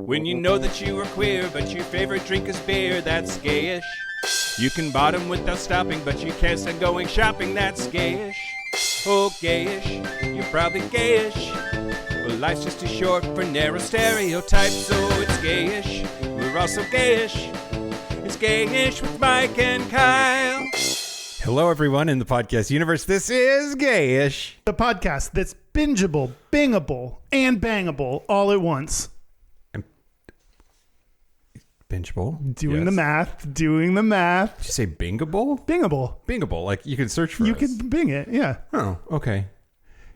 When you know that you are queer, but your favorite drink is beer, that's gayish. You can bottom without stopping, but you can't stand going shopping, that's gayish. Oh, gayish, you're probably gayish. Well, life's just too short for narrow stereotypes, so it's gayish. We're also gayish. It's Gayish with Mike and Kyle. Hello, everyone in the podcast universe. This is Gayish, the podcast that's bingeable, bingable, and bangable all at once. Bingeable? Doing Yes. the math. Doing the math. Did you say bingable? Bingable. Bingable, like you can search for You us. can bing it, yeah. Oh, okay.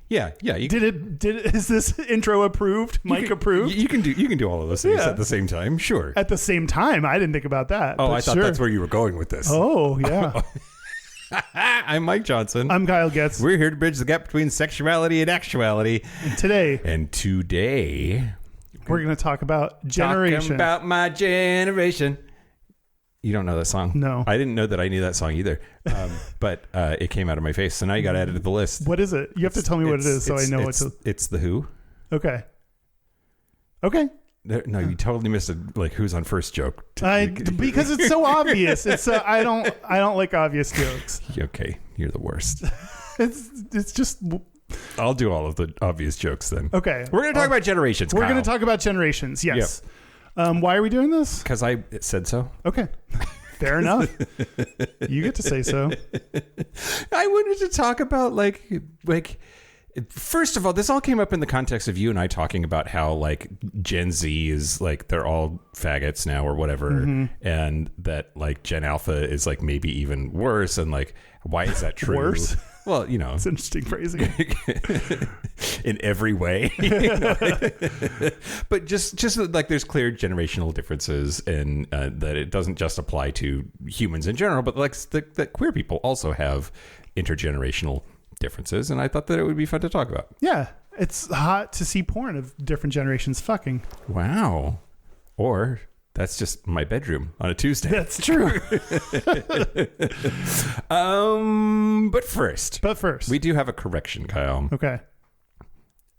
Yeah. Is this intro approved? Mike approved? You can do all of those things at the same time. Sure. At the same time, I didn't think about that. Oh, but I thought sure. that's where you were going with this. Oh, yeah. I'm Mike Johnson. I'm Kyle Getz. We're here to bridge the gap between sexuality and actuality. Today, we're going to talk about generation. Talking about my generation. You don't know that song? No. I didn't know that I knew that song either. But it came out of my face, so now you got added to the list. What is it? You have to tell me what it is so I know what to... It's The Who. Okay. No, you totally missed who's on first joke. Because it's so obvious. It's I don't like obvious jokes. Okay, you're the worst. It's just... I'll do all of the obvious jokes then. Okay. We're going to talk about generations, We're Kyle. going to talk about generations, yes. Yep. Why are we doing this? Because I said so. Okay. Fair enough. You get to say so. I wanted to talk about first of all, this all came up in the context of you and I talking about how Gen Z is they're all faggots now or whatever, and that Gen Alpha is maybe even worse, and why is that true? Worse? Well, It's interesting phrasing. In every way. But just there's clear generational differences, and that it doesn't just apply to humans in general, but that queer people also have intergenerational differences, and I thought that it would be fun to talk about. Yeah. It's hot to see porn of different generations fucking. Wow. Or that's just my bedroom on a Tuesday. That's true. But first, we do have a correction, Kyle. Okay.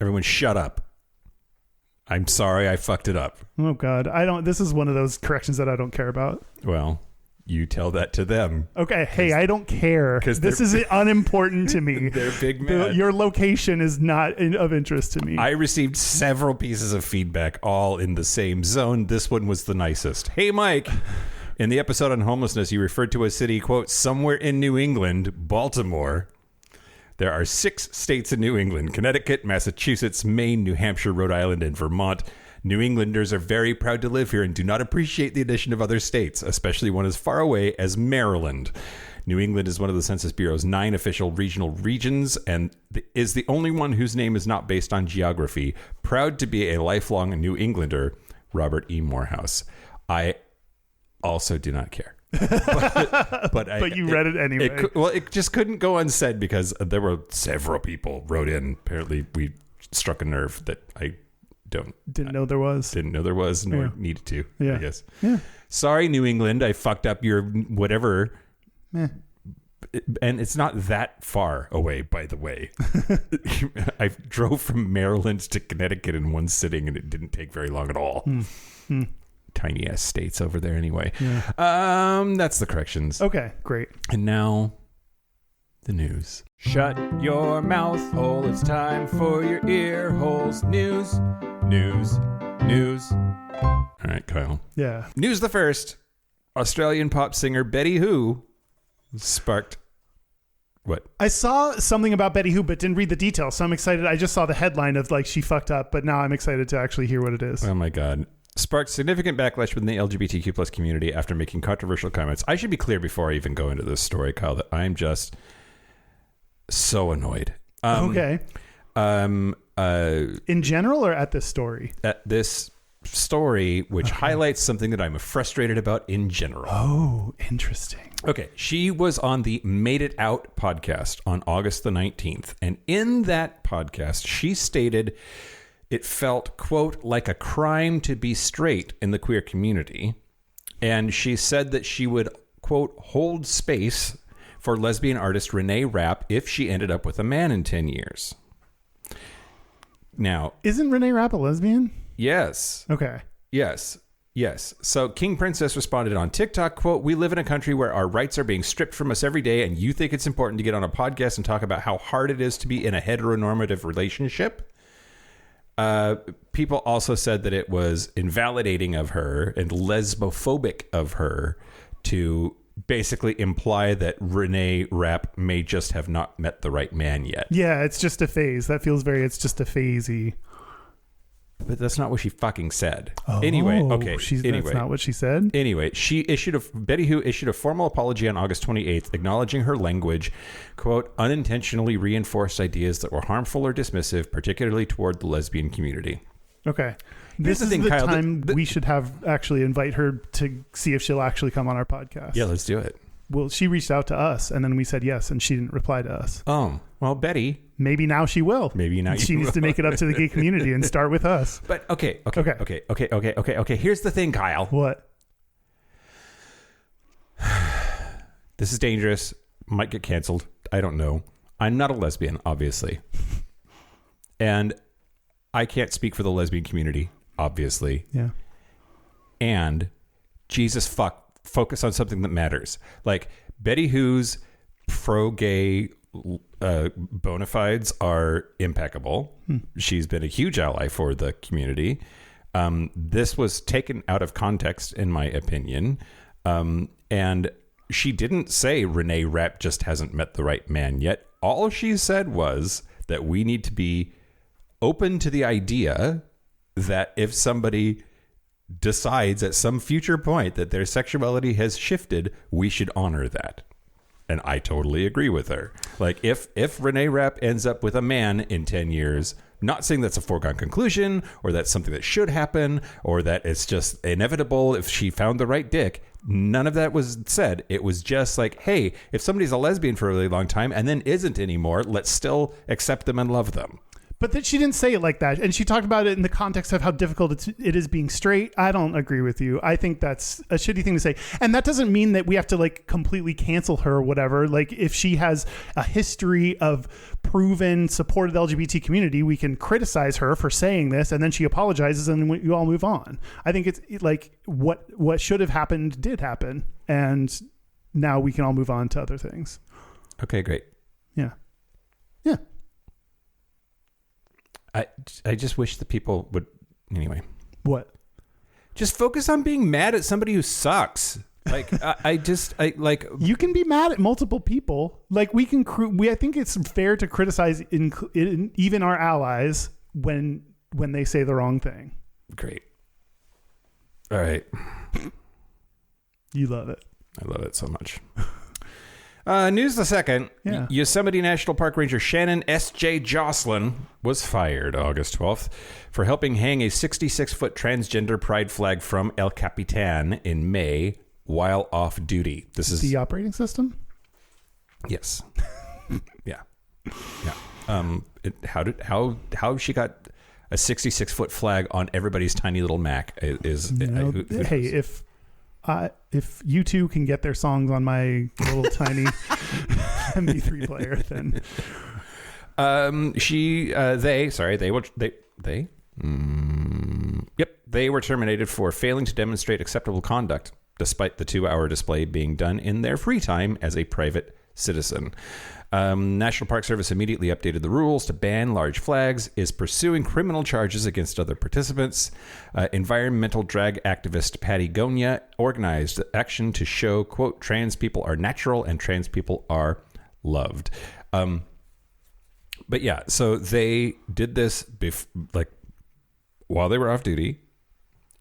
Everyone shut up. I'm sorry I fucked it up. Oh God. This is one of those corrections that I don't care about. Well, you tell that to them. Okay. Hey, I don't care. This is unimportant to me. They're big mad. Your location is not of interest to me. I received several pieces of feedback, all in the same zone. This one was the nicest. Hey, Mike. In the episode on homelessness, you referred to a city, quote, somewhere in New England, Baltimore. There are 6 states in New England: Connecticut, Massachusetts, Maine, New Hampshire, Rhode Island, and Vermont. New Englanders are very proud to live here and do not appreciate the addition of other states, especially one as far away as Maryland. New England is one of the Census Bureau's 9 official regional regions and is the only one whose name is not based on geography. Proud to be a lifelong New Englander, Robert E. Morehouse. I also do not care. But you read it anyway. It just couldn't go unsaid because there were several people wrote in. Apparently, we struck a nerve that I didn't know there was, nor needed to. I guess. Yeah. Sorry, New England, I fucked up your whatever. And it's not that far away, by the way. I drove from Maryland to Connecticut in one sitting, and it didn't take very long at all. Tiny ass states over there, anyway. Yeah. That's the corrections. Okay, great. And now, the news. Shut your mouth hole, it's time for your ear holes. News. All right, Kyle. Yeah. News the first. Australian pop singer Betty Who sparked... What? I saw something about Betty Who, but didn't read the details, so I'm excited. I just saw the headline of she fucked up, but now I'm excited to actually hear what it is. Oh my God. Sparked significant backlash within the LGBTQ plus community after making controversial comments. I should be clear before I even go into this story, Kyle, that I'm just so annoyed. Okay. In general or at this story? At this story, which highlights something that I'm frustrated about in general. Oh, interesting. Okay. She was on the Made It Out podcast on August the 19th. And in that podcast, she stated it felt, quote, like a crime to be straight in the queer community. And she said that she would, quote, hold space for lesbian artist Renee Rapp if she ended up with a man in 10 years. Now, isn't Renee Rapp a lesbian? Yes. Okay. Yes. So King Princess responded on TikTok, quote, "We live in a country where our rights are being stripped from us every day, and you think it's important to get on a podcast and talk about how hard it is to be in a heteronormative relationship?" People also said that it was invalidating of her and lesbophobic of her to basically imply that Renee Rapp may just have not met the right man yet. Yeah, it's just a phase. That feels very, it's just a phasey. But that's not what she fucking said. Anyway, okay. That's not what she said? Anyway, Betty Who issued a formal apology on August 28th, acknowledging her language, quote, "unintentionally reinforced ideas that were harmful or dismissive, particularly toward the lesbian community." Okay. This is the Kyle, time we should have actually invite her to see if she'll actually come on our podcast. Yeah, let's do it. Well, she reached out to us and then we said yes, and she didn't reply to us. Oh, well, Betty. Maybe now she will. Maybe now she needs to make it up to the gay community and start with us. But okay. Here's the thing, Kyle. What? This is dangerous. Might get canceled. I don't know. I'm not a lesbian, obviously. And I can't speak for the lesbian community, obviously. Yeah. And Jesus fuck, focus on something that matters. Like Betty Who's pro-gay bona fides are impeccable. She's been a huge ally for the community. This was taken out of context, in my opinion. And she didn't say Renee Rapp just hasn't met the right man yet. All she said was that we need to be open to the idea that if somebody decides at some future point that their sexuality has shifted, we should honor that. And I totally agree with her. Like if Renee Rapp ends up with a man in 10 years, not saying that's a foregone conclusion or that's something that should happen or that it's just inevitable if she found the right dick. None of that was said. It was just like, hey, if somebody's a lesbian for a really long time and then isn't anymore, let's still accept them and love them. But that she didn't say it like that. And she talked about it in the context of how difficult it is being straight. I don't agree with you. I think that's a shitty thing to say. And that doesn't mean that we have to like completely cancel her or whatever. Like if she has a history of proven support of the LGBT community, we can criticize her for saying this and then she apologizes and you all move on. I think it's like what should have happened did happen. And now we can all move on to other things. Okay, great. Yeah. Yeah. I just wish the people would, anyway. What? Just focus on being mad at somebody who sucks. Like I you can be mad at multiple people. Like we can I think it's fair to criticize even our allies when they say the wrong thing. Great. All right. You love it. I love it so much. News the second. Yeah. Yosemite National Park Ranger Shannon S.J. Jocelyn was fired August 12th for helping hang a 66-foot transgender pride flag from El Capitan in May while off duty. This is the operating system? Yes. Yeah. How she got a 66-foot flag on everybody's tiny little Mac is hey, if you two can get their songs on my little tiny MP3 player, then they were terminated for failing to demonstrate acceptable conduct despite the 2-hour display being done in their free time as a private citizen. National Park Service immediately updated the rules to ban large flags, is pursuing criminal charges against other participants. Environmental drag activist Patty Gonya organized action to show, quote, trans people are natural and trans people are loved. But yeah, so they did this while they were off duty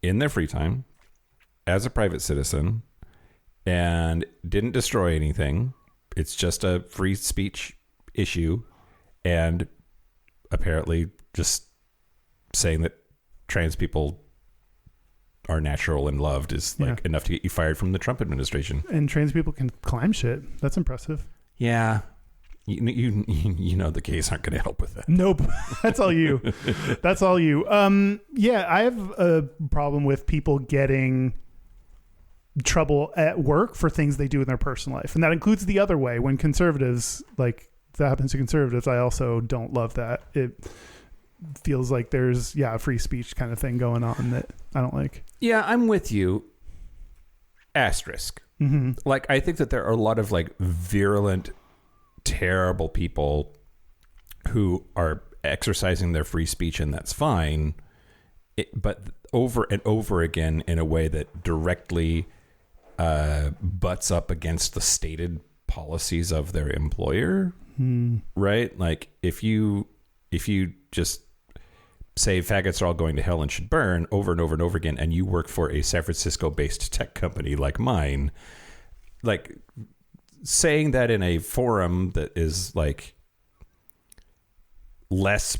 in their free time as a private citizen and didn't destroy anything. It's just a free speech issue and apparently just saying that trans people are natural and loved is enough to get you fired from the Trump administration. And trans people can climb shit. That's impressive. Yeah. You know the gays aren't going to help with that. Nope. That's all you. That's all you. Yeah, I have a problem with people getting trouble at work for things they do in their personal life, and that includes the other way when conservatives, like that happens to conservatives. I also don't love that. feels like there's a free speech kind of thing going on that I don't like. Yeah, I'm with you. Asterisk. Mm-hmm. Like, I think that there are a lot of like virulent, terrible people who are exercising their free speech, and that's fine. But over and over again in a way that directly butts up against the stated policies of their employer, right? Like if you just say faggots are all going to hell and should burn over and over and over again, and you work for a San Francisco based tech company like mine, like saying that in a forum that is like less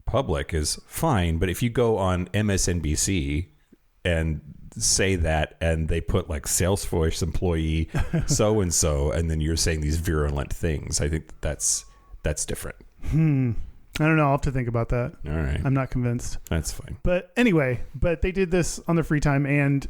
public is fine. But if you go on MSNBC and say that, and they put like Salesforce employee so and so, and then you're saying these virulent things, I think that's different. I don't know. I'll have to think about that. All right, I'm not convinced. that's fine. But anyway, they did this on their free time, and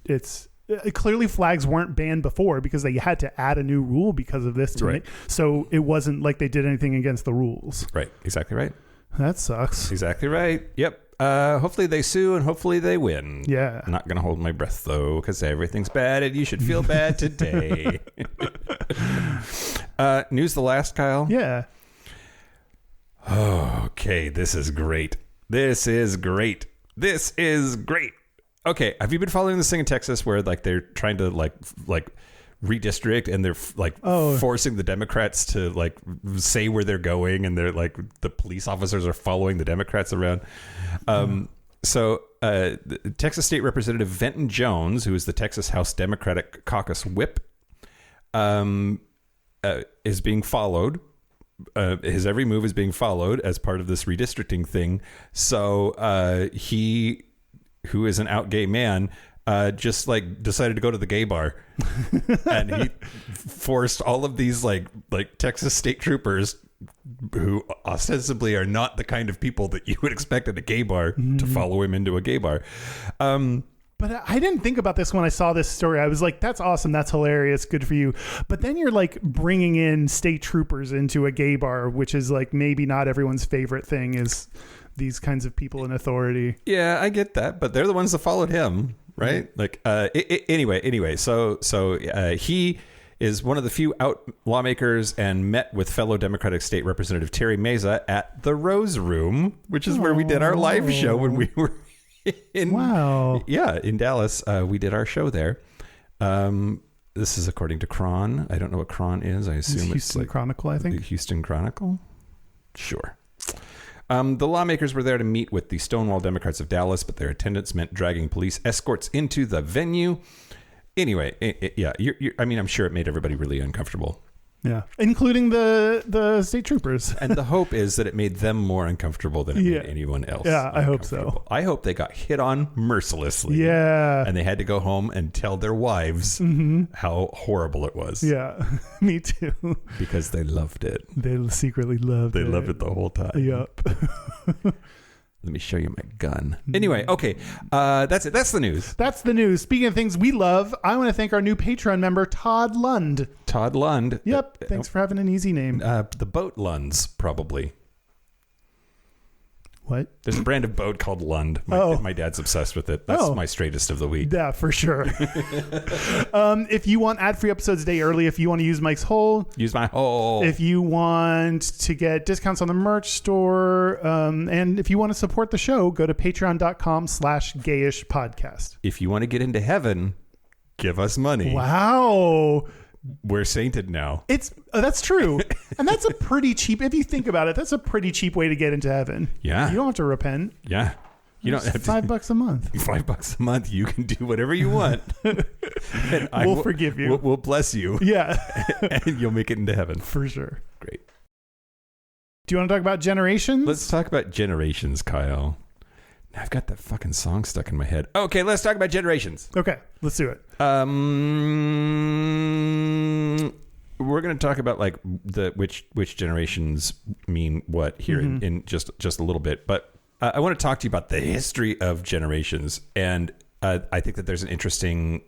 it's clearly flags weren't banned before because they had to add a new rule because of this. Right. So it wasn't like they did anything against the rules. Right. Exactly right. That sucks. Exactly right. Yep. Hopefully they sue and hopefully they win. Yeah. I'm not going to hold my breath, though, because everything's bad and you should feel bad today. News the last, Kyle? Yeah. Okay, this is great. This is great. This is great. Okay, have you been following this thing in Texas where like they're trying to like redistrict, and they're like forcing the Democrats to like say where they're going, and they're like the police officers are following the Democrats around. So Texas State Representative Venton Jones, who is the Texas House Democratic Caucus whip, is being followed. His every move is being followed as part of this redistricting thing. So he, who is an out gay man, just like decided to go to the gay bar, and he forced all of these like Texas state troopers, who ostensibly are not the kind of people that you would expect at a gay bar, to follow him into a gay bar. But I didn't think about this when I saw this story. I was like, that's awesome. That's hilarious. Good for you. But then you're like bringing in state troopers into a gay bar, which is like maybe not everyone's favorite thing, is these kinds of people in authority. Yeah, I get that. But they're the ones that followed him, right? Like, anyway. So he is one of the few out lawmakers and met with fellow Democratic State Representative Terry Meza at the Rose Room, which is where we did our live show when we were in Dallas. We did our show there. This is according to Cron. I don't know what Cron is. I assume it's Houston like Chronicle, I think. The Houston Chronicle? Sure. The lawmakers were there to meet with the Stonewall Democrats of Dallas, but their attendance meant dragging police escorts into the venue. Anyway, I'm sure it made everybody really uncomfortable. Yeah, including the state troopers. And the hope is that it made them more uncomfortable than it made anyone else. Yeah, I hope so. I hope they got hit on mercilessly. Yeah. And they had to go home and tell their wives how horrible it was. Yeah, me too. Because they loved it. They secretly loved it. They loved it the whole time. Yep. Let me show you my gun. Anyway, okay. That's it. That's the news. That's the news. Speaking of things we love, I want to thank our new Patreon member, Todd Lund. Todd Lund. Yep. Thanks for having an easy name. The boat Lunds, probably. What? There's a brand of boat called Lund. My dad's obsessed with it. That's my straightest of the week. Yeah, for sure. If you want ad-free episodes a day early, if you want to use Mike's hole. Use my hole. If you want to get discounts on the merch store, and if you want to support the show, go to patreon.com/gayish podcast. If you want to get into heaven, give us money. Wow. We're sainted now. That's true. And that's a pretty cheap, if you think about it, that's a pretty cheap way to get into heaven. Yeah. You don't have to repent. Yeah. You don't have $5 a month. $5 a month. You can do whatever you want. And we'll forgive you. We'll bless you. Yeah. And you'll make it into heaven. For sure. Great. Do you want to talk about generations? Let's talk about generations, Kyle. I've got that fucking song stuck in my head. Okay, let's talk about generations. Okay, let's do it. We're going to talk about like which generations mean what here in just a little bit, but I want to talk to you about the history of generations, and I think that there's an interesting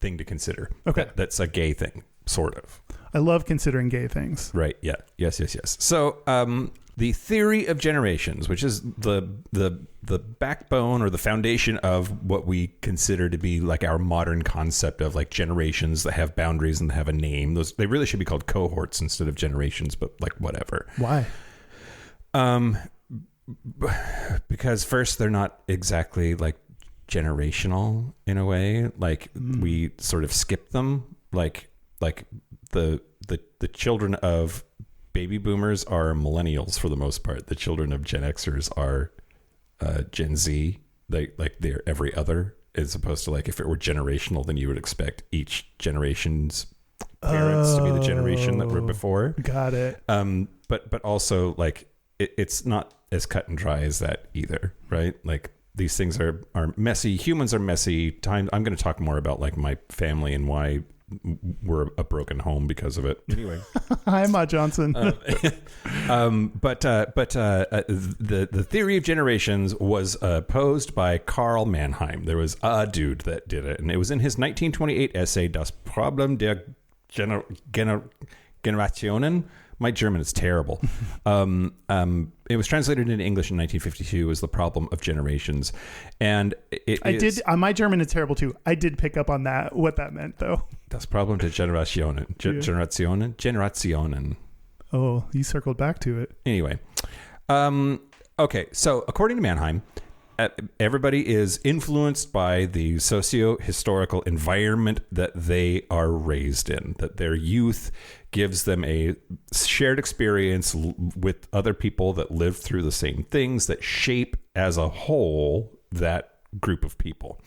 thing to consider. Okay, that's a gay thing, sort of. I love considering gay things. Right? Yeah. Yes. So The theory of generations, which is the backbone or the foundation of what we consider to be like our modern concept of like generations that have boundaries and have a name. They really should be called cohorts instead of generations, but like whatever. Why? Because first, they're not exactly like generational in a way. Like we sort of skip them. Like the children of baby boomers are millennials for the most part. The children of Gen Xers are Gen Z. They're every other, as opposed to like if it were generational, then you would expect each generation's parents to be the generation that were before. Got it. But also like it's not as cut and dry as that either, right? Like these things are messy. Humans are messy. I'm going to talk more about like my family and why we're a broken home because of it. Anyway, hi, Ma Johnson. The theory of generations was posed by Karl Mannheim. There was a dude that did it, and it was in his 1928 essay Das Problem der Generationen. My German is terrible. It was translated into English in 1952 as The Problem of Generations. And my German is terrible too. I did pick up on that, what that meant though. Das Problem der Generationen. Generationen. Oh, you circled back to it. Anyway. Okay, so according to Mannheim, everybody is influenced by the socio-historical environment that they are raised in, that their youth gives them a shared experience with other people that live through the same things that shape as a whole that group of people.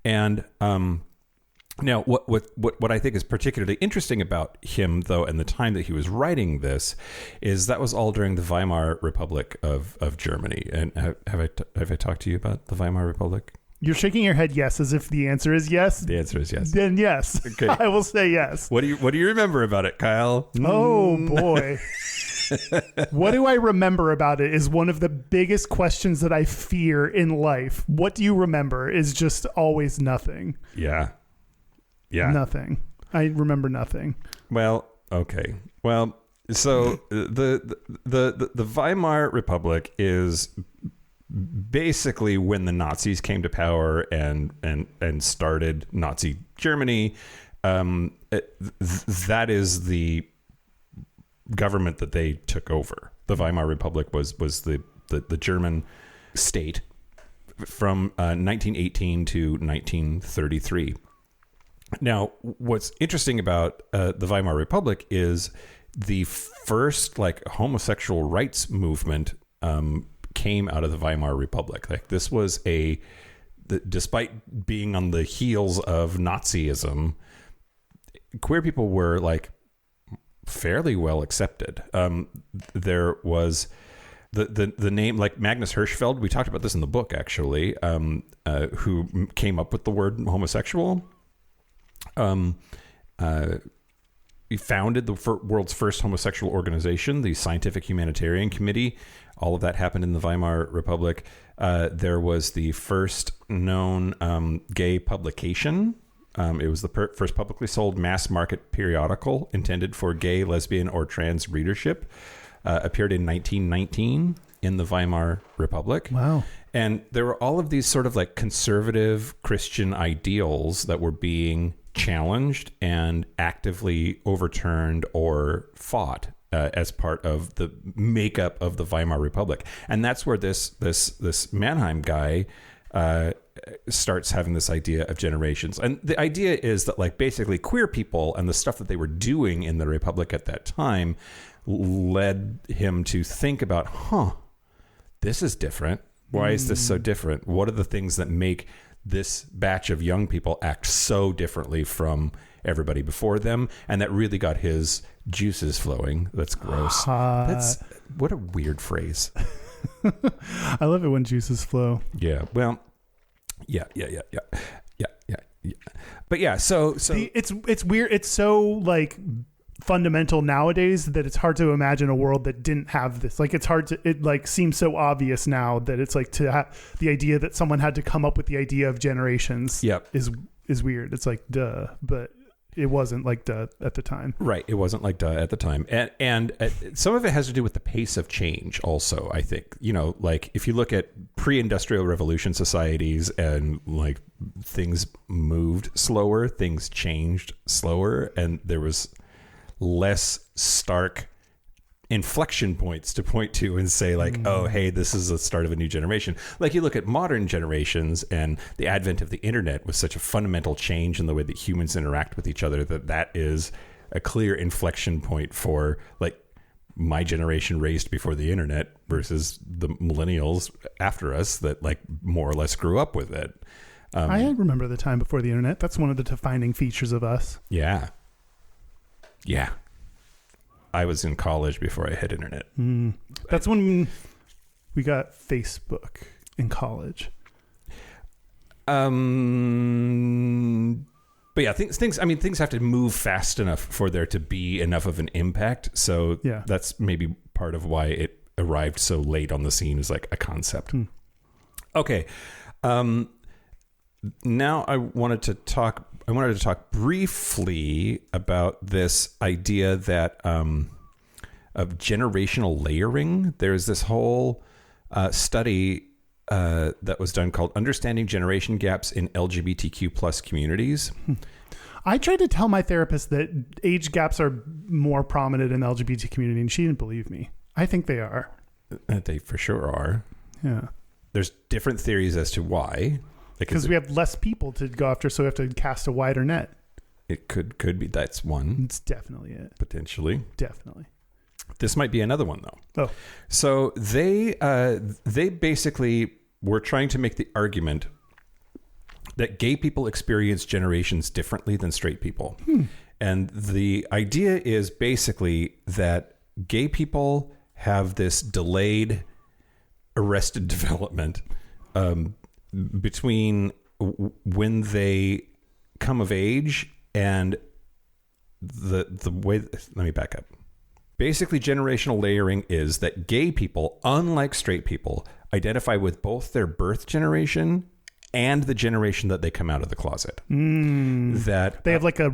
And now what I think is particularly interesting about him, though, and the time that he was writing this, is that was all during the Weimar Republic of Germany. And have I talked to you about the Weimar Republic? You're shaking your head yes, as if the answer is yes. The answer is yes. Then yes. Okay. I will say yes. What do you remember about it, Kyle? Oh boy. What do I remember about it is one of the biggest questions that I fear in life. What do you remember is just always nothing. Yeah. Nothing. I remember nothing. Well, okay. Well, so the Weimar Republic is basically when the Nazis came to power and started Nazi Germany. That is the government that they took over. The Weimar Republic was the German state from 1918 to 1933. Now, what's interesting about the Weimar Republic is the first like homosexual rights movement came out of the Weimar Republic. Like this was despite being on the heels of Nazism, queer people were like fairly well accepted. There was the name like Magnus Hirschfeld. We talked about this in the book actually, who came up with the word homosexual. He founded the world's first homosexual organization, the Scientific Humanitarian Committee. All of that happened in the Weimar Republic. There was the first known gay publication. It was the first publicly sold mass market periodical intended for gay, lesbian, or trans readership. Appeared in 1919 in the Weimar Republic. Wow. And there were all of these sort of like conservative Christian ideals that were being challenged and actively overturned or fought as part of the makeup of the Weimar Republic. And that's where this Mannheim guy starts having this idea of generations. And the idea is that like basically queer people and the stuff that they were doing in the Republic at that time led him to think about, this is different. Why is this so different? What are the things that make this batch of young people act so differently from everybody before them? And that really got his juices flowing. That's gross. That's what a weird phrase. I love it when juices flow. Yeah. Well, yeah. But yeah, so it's weird. It's so like fundamental nowadays that it's hard to imagine a world that didn't have this. Like it like seems so obvious now that it's like to have the idea that someone had to come up with the idea of generations. Yep. is weird. It's like duh, but it wasn't like duh at the time. Right. It wasn't like duh at the time. And some of it has to do with the pace of change also, I think. You know, like if you look at pre-industrial revolution societies and like things moved slower, things changed slower, and there was less stark inflection points to point to and say like, oh, hey, this is the start of a new generation. Like you look at modern generations and the advent of the internet was such a fundamental change in the way that humans interact with each other that is a clear inflection point for like my generation raised before the internet versus the millennials after us that like more or less grew up with it. I remember the time before the internet. That's one of the defining features of us. Yeah. Yeah. I was in college before I had internet. That's when we got Facebook in college. But yeah, things have to move fast enough for there to be enough of an impact. So that's maybe part of why it arrived so late on the scene as like a concept. Okay. Now I wanted to talk briefly about this idea that of generational layering. There's this whole study that was done called Understanding Generation Gaps in LGBTQ plus communities. I tried to tell my therapist that age gaps are more prominent in the LGBT community, and she didn't believe me. I think they are. They for sure are. Yeah. There's different theories as to why. Because we have less people to go after, so we have to cast a wider net. It could be that's one. It's definitely it. Potentially. Definitely. This might be another one though. Oh. So they basically were trying to make the argument that gay people experience generations differently than straight people. And the idea is basically that gay people have this delayed arrested development between when they come of age and the way. Let me back up. Basically, generational layering is that gay people, unlike straight people, identify with both their birth generation and the generation that they come out of the closet. That they have like a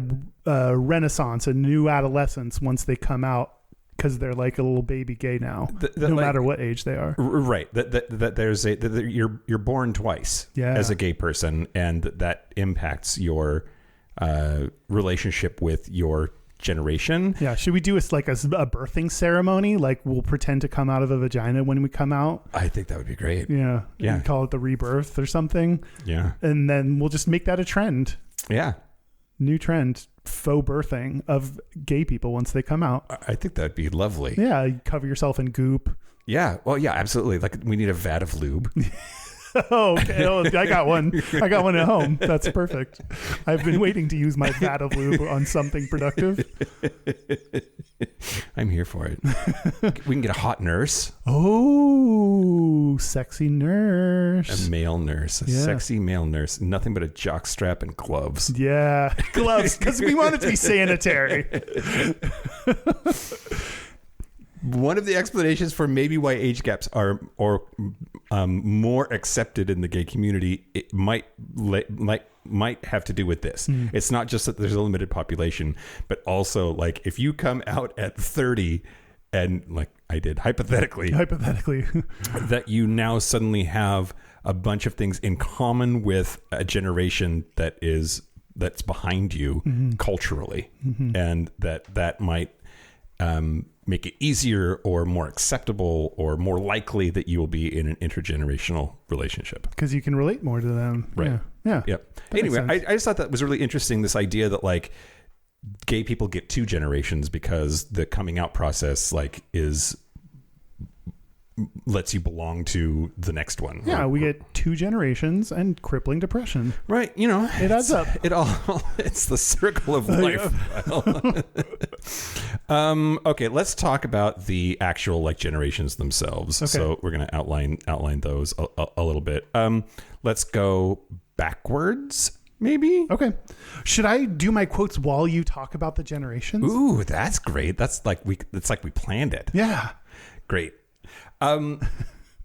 renaissance, a new adolescence once they come out. Because they're like a little baby gay now, no matter what age they are. Right. That there's you're born twice as a gay person, and that impacts your relationship with your generation. Yeah. Should we do a birthing ceremony? Like we'll pretend to come out of a vagina when we come out. I think that would be great. Yeah. Yeah. We call it the rebirth or something. Yeah. And then we'll just make that a trend. Yeah. New trend. Faux birthing of gay people once they come out. I think that'd be lovely. Yeah, you cover yourself in goop. Yeah, well, yeah, absolutely. Like we need a vat of lube. Oh, okay. Oh, I got one. I got one at home. That's perfect. I've been waiting to use my vat of lube on something productive. I'm here for it. We can get a hot nurse. Oh, sexy nurse. A male nurse. A sexy male nurse. Nothing but a jock strap and gloves. Yeah, gloves, because we want it to be sanitary. One of the explanations for maybe why age gaps are more accepted in the gay community, it might have to do with this. It's not just that there's a limited population, but also like if you come out at 30 and like I did hypothetically, that you now suddenly have a bunch of things in common with a generation that's behind you culturally, and that might make it easier or more acceptable or more likely that you will be in an intergenerational relationship. Because you can relate more to them. Right. Yeah. Yep. Anyway, I just thought that was really interesting, this idea that like gay people get two generations because the coming out process like lets you belong to the next one. Yeah, we get two generations and crippling depression. Right, you know, it adds up. It's the circle of life. Okay, let's talk about the actual like generations themselves. Okay. So we're going to outline those a little bit. Let's go backwards. Maybe. Okay. Should I do my quotes while you talk about the generations? Ooh, that's great. It's like we planned it. Yeah. Great.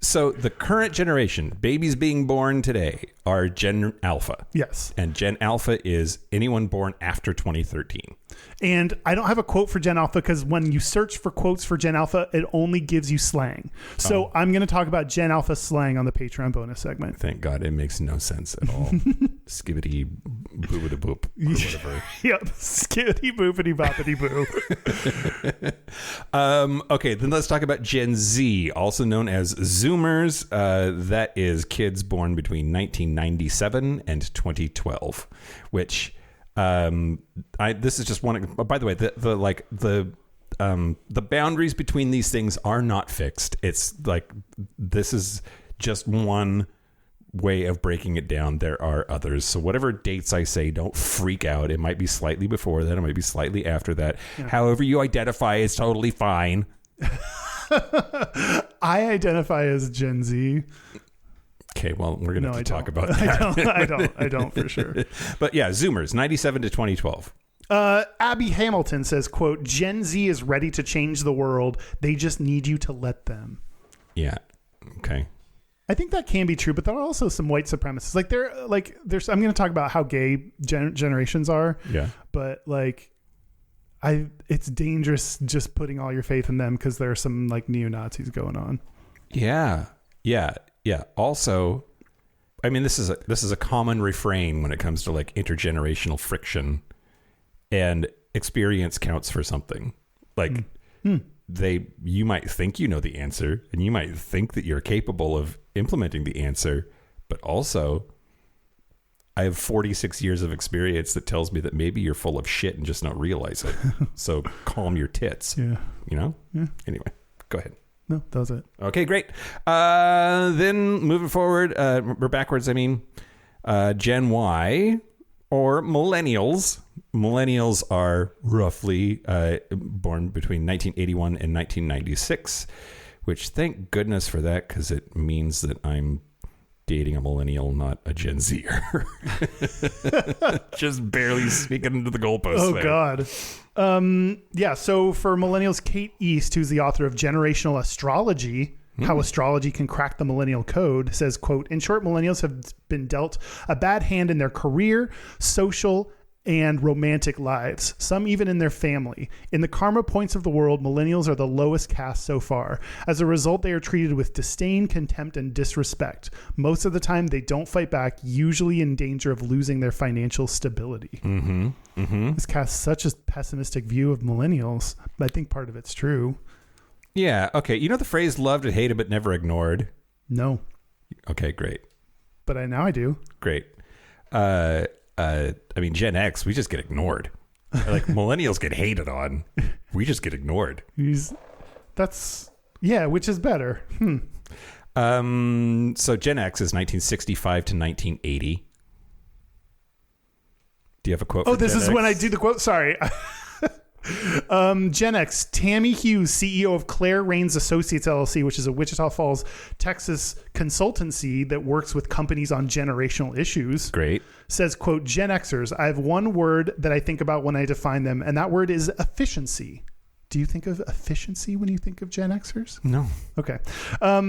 So the current generation, babies being born today, are Gen Alpha. Yes. And Gen Alpha is anyone born after 2013. And I don't have a quote for Gen Alpha because when you search for quotes for Gen Alpha, it only gives you slang. So I'm going to talk about Gen Alpha slang on the Patreon bonus segment. Thank God, it makes no sense at all. Skibbity boobity boop or whatever. Yep. Skibbity boopity boppity boo. Okay, then let's talk about Gen Z, also known as Zoomers. That is kids born between 1997 and 2012, which this is just one. By the way, the boundaries between these things are not fixed. It's like this is just one way of breaking it down. There are others. So whatever dates I say, don't freak out. It might be slightly before that. It might be slightly after that. Yeah. However you identify is totally fine. I identify as Gen Z. Okay, well, we're going to have to talk about that. I don't for sure. But yeah, Zoomers, 97 to 2012. Abby Hamilton says, quote, Gen Z is ready to change the world. They just need you to let them. Yeah. Okay. I think that can be true, but there are also some white supremacists. There's I'm going to talk about how gay generations are. Yeah. But it's dangerous just putting all your faith in them because there are some like neo-Nazis going on. Yeah. Yeah. Yeah. Also, I mean, this is a common refrain when it comes to like intergenerational friction, and experience counts for something. Like you might think you know the answer, and you might think that you're capable of implementing the answer, but also I have 46 years of experience that tells me that maybe you're full of shit and just not realize it. So calm your tits. Yeah. You know? Yeah. Anyway, go ahead. No, that was it. Okay, great. Then moving forward, or backwards, I mean, Gen Y or Millennials. Millennials are roughly born between 1981 and 1996, which thank goodness for that, because it means that I'm dating a millennial, not a Gen Zer. Just barely sneaking into the goalposts. Oh, there. God. Yeah, so for millennials, Kate East, who's the author of Generational Astrology, How Astrology Can Crack the Millennial Code, says, quote, in short, millennials have been dealt a bad hand in their career, social, and romantic lives, some even in their family. In the karma points of the world, millennials are the lowest caste so far. As a result, they are treated with disdain, contempt, and disrespect. Most of the time, they don't fight back, usually in danger of losing their financial stability. Mm-hmm. Mm-hmm. This casts such a pessimistic view of millennials. I think part of it's true. Yeah, okay. You know the phrase loved and hated but never ignored? No. Okay, great. But now I do. Great. I mean, Gen X, we just get ignored. Like millennials get hated on. We just get ignored. Which is better. So Gen X is 1965 to 1980. Do you have a quote? Oh, this is when I do the quote. Sorry. Gen X, Tammy Hughes, CEO of Claire Rains Associates LLC, which is a Wichita Falls, Texas consultancy that works with companies on generational issues. Great. Says, quote, Gen Xers, I have one word that I think about when I define them, and that word is efficiency. Do you think of efficiency when you think of Gen Xers? No. Okay.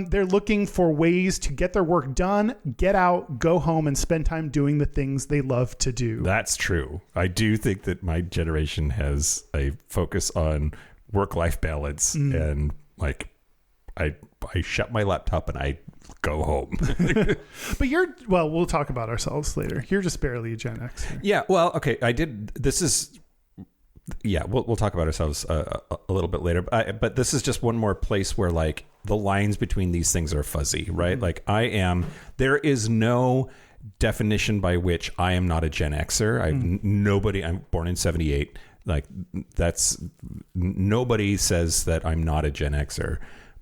They're looking for ways to get their work done, get out, go home, and spend time doing the things they love to do. That's true. I do think that my generation has a focus on work-life balance, and like I shut my laptop and I go home. But we'll talk about ourselves later. You're just barely a Gen X. Yeah. Well, okay. We'll talk about ourselves a little bit later. But this is just one more place where like the lines between these things are fuzzy, right? Like there is no definition by which I am not a Gen Xer. I'm born in 78. Like nobody says that I'm not a Gen Xer.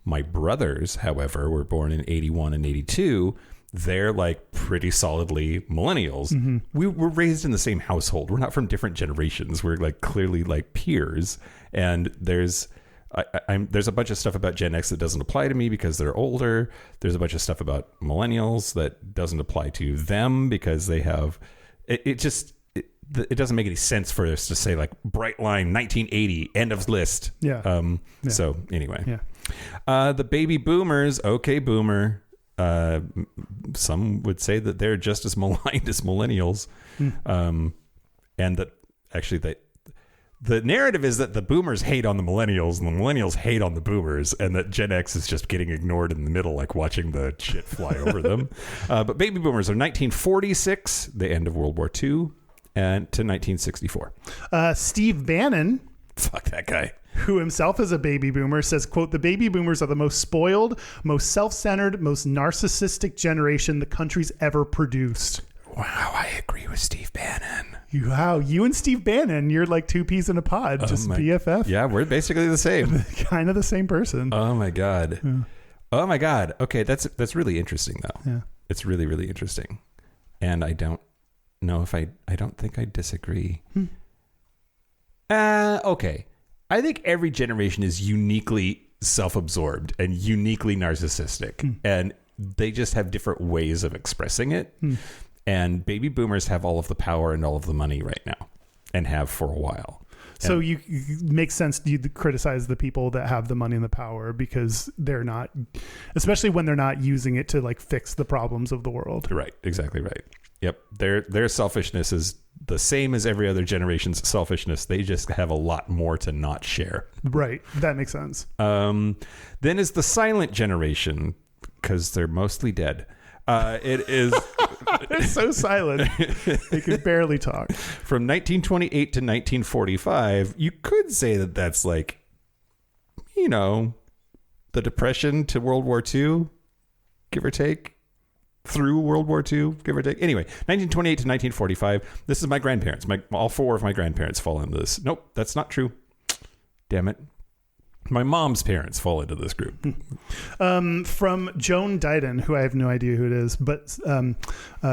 My brothers, however, were born in 81 and 82. They're like pretty solidly millennials. Mm-hmm. We were raised in the same household. We're not from different generations. We're like clearly like peers. And there's a bunch of stuff about Gen X that doesn't apply to me because they're older. There's a bunch of stuff about millennials that doesn't apply to them because they have it doesn't make any sense for us to say like bright line 1980 end of list. Yeah. So anyway. Yeah. The baby boomers, okay, boomer. Some would say that they're just as maligned as millennials. And that actually the narrative is that the boomers hate on the millennials and the millennials hate on the boomers, and that Gen X is just getting ignored in the middle, like watching the shit fly over them. But baby boomers are 1946, the end of World War II, and to 1964. Steve Bannon, Fuck that guy. who himself is a baby boomer, says, quote, the baby boomers are the most spoiled, most self-centered, most narcissistic generation the country's ever produced. Wow, I agree with Steve Bannon. Wow, you and Steve Bannon, you're like two peas in a pod, just BFF. Yeah, we're basically the same. Kind of the same person. Oh my god. Yeah. Oh my god. Okay, that's really interesting though. Yeah. It's really, really interesting. And I don't know if I don't think I disagree. Okay. I think every generation is uniquely self-absorbed and uniquely narcissistic, and they just have different ways of expressing it. And baby boomers have all of the power and all of the money right now, and have for a while. So you makes sense you criticize the people that have the money and the power because they're not, especially when they're not using it to like fix the problems of the world. Right. Exactly right. Yep. Their selfishness is the same as every other generation's selfishness. They just have a lot more to not share. Right. That makes sense. Then is the silent generation, because they're mostly dead. It is they're so silent they could barely talk. From 1928 to 1945. You could say that that's like, you know, the Depression to World War II, give or take, through World War II, give or take. Anyway, 1928 to 1945. This is my grandparents. All four of my grandparents fall into this. Nope, that's not true. Damn it. My mom's parents fall into this group. From Joan Dighton, who I have no idea who it is, but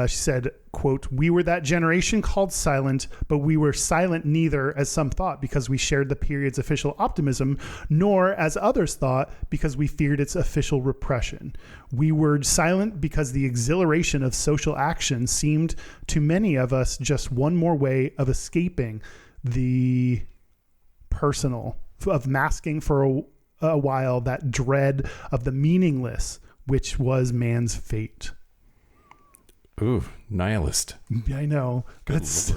she said, quote, we were that generation called silent, but we were silent neither, as some thought, because we shared the period's official optimism, nor, as others thought, because we feared its official repression. We were silent because the exhilaration of social action seemed to many of us just one more way of escaping the personal, of masking for a while that dread of the meaningless, which was man's fate. Ooh, nihilist. I know. That's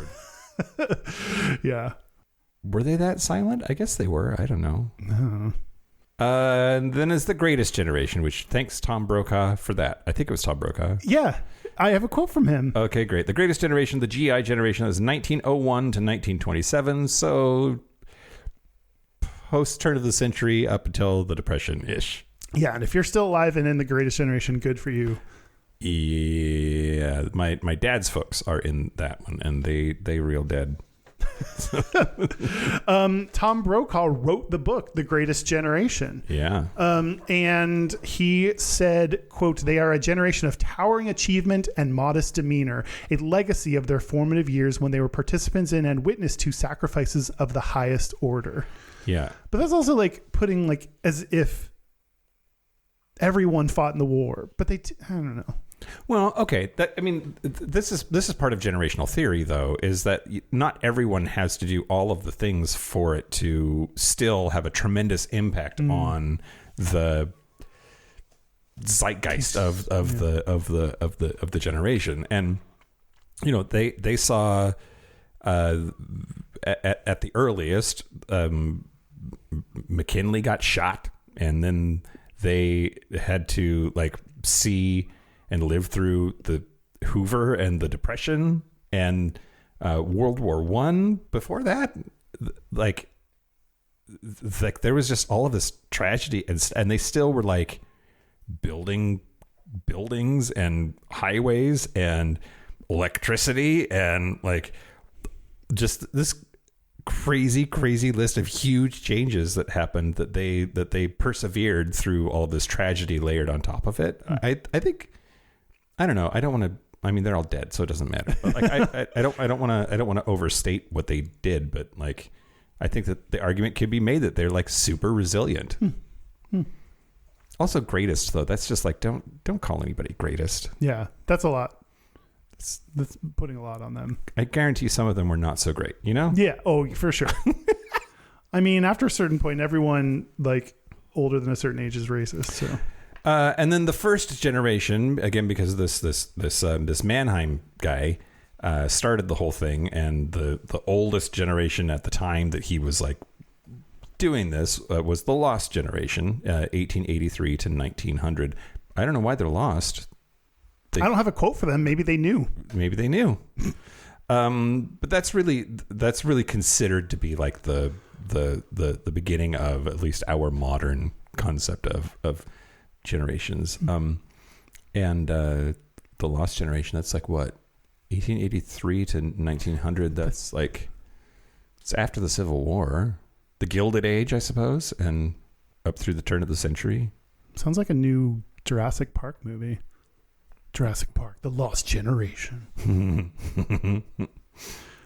yeah. Were they that silent? I guess they were. I don't know. No. And then is the greatest generation, which thanks Tom Brokaw for that. I think it was Tom Brokaw. Yeah. I have a quote from him. Okay, great. The greatest generation, the GI generation, is 1901 to 1927. So post turn of the century up until the Depression-ish. Yeah, and if you're still alive and in the greatest generation, good for you. Yeah, my dad's folks are in that one, and they real dead. Tom Brokaw wrote the book, The Greatest Generation. Yeah. And he said, quote, they are a generation of towering achievement and modest demeanor, a legacy of their formative years when they were participants in and witness to sacrifices of the highest order. Yeah. But that's also like putting like as if everyone fought in the war, but I don't know. Well, okay. This is part of generational theory, though, is that not everyone has to do all of the things for it to still have a tremendous impact on the zeitgeist of the generation. And you know, they saw at the earliest, McKinley got shot, and then they had to like see and live through the Hoover and the Depression and World War I. Before that, like there was just all of this tragedy, and they still were like building buildings and highways and electricity and like just this crazy list of huge changes that happened that they persevered through all of this tragedy layered on top of it. I think, I don't know. I don't want to, I mean, they're all dead, so it doesn't matter. But like, I don't want to overstate what they did, but like, I think that the argument could be made that they're like super resilient. Also greatest though. That's just like, don't call anybody greatest. Yeah. That's a lot. That's putting a lot on them. I guarantee some of them were not so great, you know? Yeah. Oh, for sure. I mean, after a certain point, everyone like older than a certain age is racist. So. And then the first generation, again, because this Mannheim guy started the whole thing, and the oldest generation at the time that he was like doing this was the lost generation, 1883 to 1900. I don't know why they're lost. I don't have a quote for them. Maybe they knew. But that's really considered to be like the beginning of at least our modern concept of generations. And the lost generation, that's like what, 1883 to 1900. That's like, it's after the Civil War, the Gilded Age, I suppose, and up through the turn of the century. Sounds like a new Jurassic Park movie. Jurassic Park, The Lost Generation.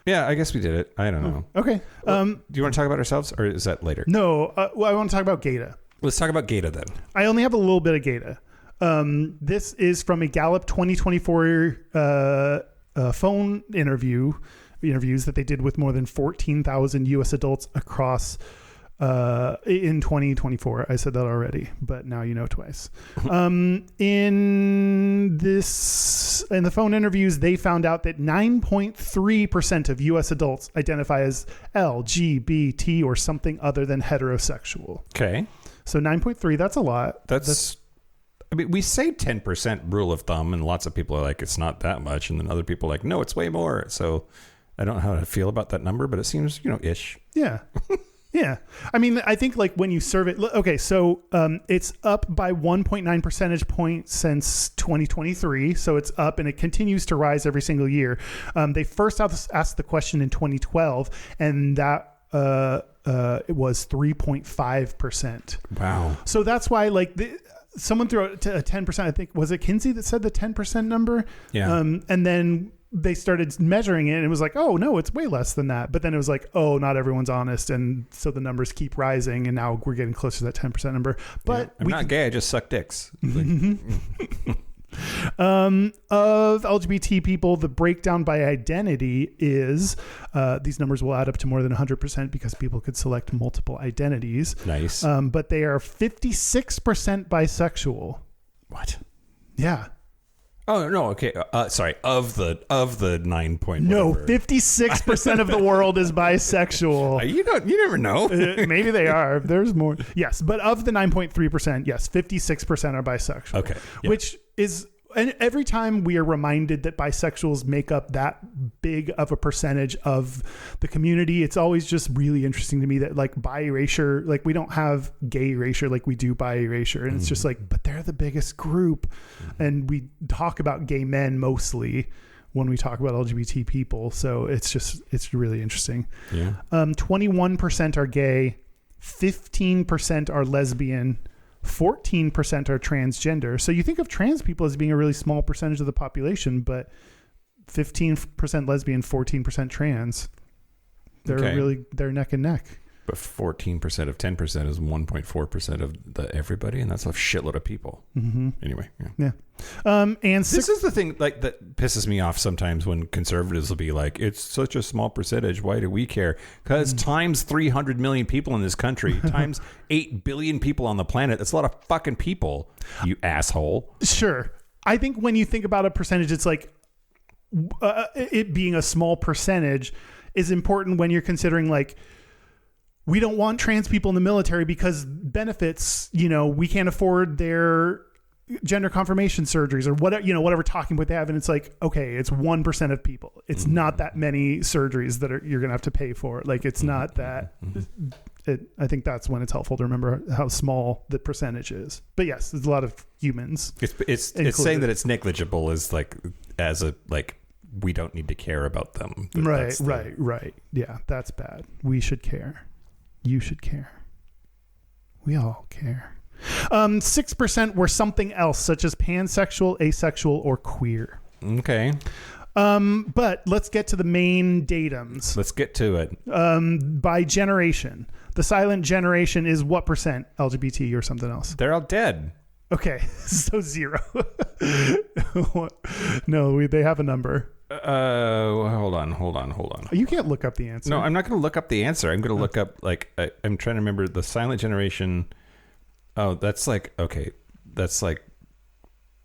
Yeah, I guess we did it. I don't know. Okay. Do you want to talk about ourselves, or is that later? No. Well, I want to talk about Gayda. Let's talk about Gayda then. I only have a little bit of Gayda. This is from a Gallup 2024 phone interviews that they did with more than 14,000 U.S. adults across in 2024. I said that already, but now you know twice. In the phone interviews, they found out that 9.3% of U.S. adults identify as LGBT or something other than heterosexual. Okay. So 9.3, that's a lot. I mean, we say 10% rule of thumb, and lots of people are like, it's not that much. And then other people are like, no, it's way more. So I don't know how to feel about that number, but it seems, ish. Yeah. Yeah. I mean, I think like when you survey, okay, so it's up by 1.9 percentage points since 2023. So it's up and it continues to rise every single year. They first asked the question in 2012, and that it was 3.5%. Wow. So that's why like someone threw out a 10%. I think, was it Kinsey that said the 10% number? Yeah. And then they started measuring it and it was like, oh no, it's way less than that. But then it was like, oh, not everyone's honest. And so the numbers keep rising and now we're getting closer to that 10% number. But I'm not gay. I just suck dicks. Of LGBT people, the breakdown by identity is these numbers will add up to more than 100% because people could select multiple identities. Nice. But they are 56% bisexual. What? Yeah. Oh no. Okay. Sorry. Of the 9 point. No, whatever. 56% of the world is bisexual. You never know. Maybe they are. There's more. Yes, but of the 9.3%, yes, 56% are bisexual. Okay. Yeah. Which is, and every time we are reminded that bisexuals make up that big of a percentage of the community, it's always just really interesting to me that like bi erasure, like we don't have gay erasure like we do bi erasure. And it's just like, but they're the biggest group. And we talk about gay men mostly when we talk about LGBT people. So it's really interesting. Yeah. 21% are gay, 15% are lesbian, 14% are transgender. So you think of trans people as being a really small percentage of the population, but 15% lesbian, 14% trans. They're neck and neck. But 14% of 10% is 1.4% of the everybody, and that's a shitload of people. Mm-hmm. Anyway, yeah. And this is the thing like that pisses me off sometimes when conservatives will be like, "It's such a small percentage. Why do we care?" Because times 300 million people in this country, times 8 billion people on the planet, that's a lot of fucking people. You asshole. Sure. I think when you think about a percentage, it's like it being a small percentage is important when you're considering like, we don't want trans people in the military because benefits, we can't afford their gender confirmation surgeries or whatever talking point they have. And it's like, okay, it's 1% of people. It's not that many surgeries that you're going to have to pay for. Like, it's not that. I think that's when it's helpful to remember how small the percentage is. But yes, there's a lot of humans. It's saying that it's negligible is like, as a, like, we don't need to care about them. Right. Yeah, that's bad. We should care. You should care. We all care. 6% were something else, such as pansexual, asexual, or queer. Okay. But let's get to the main datums. Let's get to it. By generation. The silent generation is what percent LGBT or something else? They're all dead. Okay, so 0. No, they have a number. Hold on. You can't look up the answer. No, I'm not going to look up the answer. I'm going to look up, like, I'm trying to remember the silent generation. Oh, that's like, okay. That's like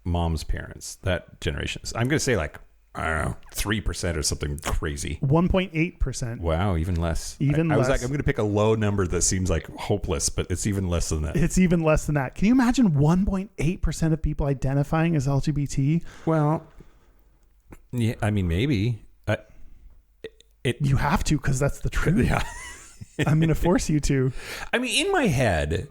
mom's parents, that generation. I'm going to say like, I don't know, 3% or something crazy. 1.8%. Wow, even less. I less. was like, I'm going to pick a low number that seems like hopeless, but it's even less than that. It's even less than that. Can you imagine 1.8% of people identifying as LGBT? Well, yeah, I mean, maybe. You have to, because that's the truth. Yeah. I'm going to force you to. I mean, in my head,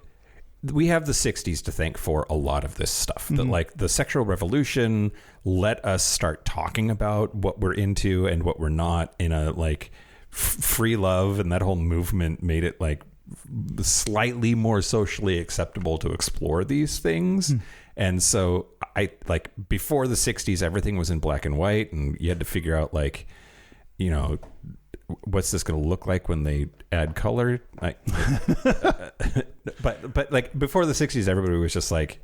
we have the 60s to thank for a lot of this stuff. That like the sexual revolution let us start talking about what we're into and what we're not in a like free love, and that whole movement made it like slightly more socially acceptable to explore these things. And so I like before the 60s, everything was in black and white, and you had to figure out like, you know, what's this going to look like when they add color? Like, but like before the 60s, everybody was just like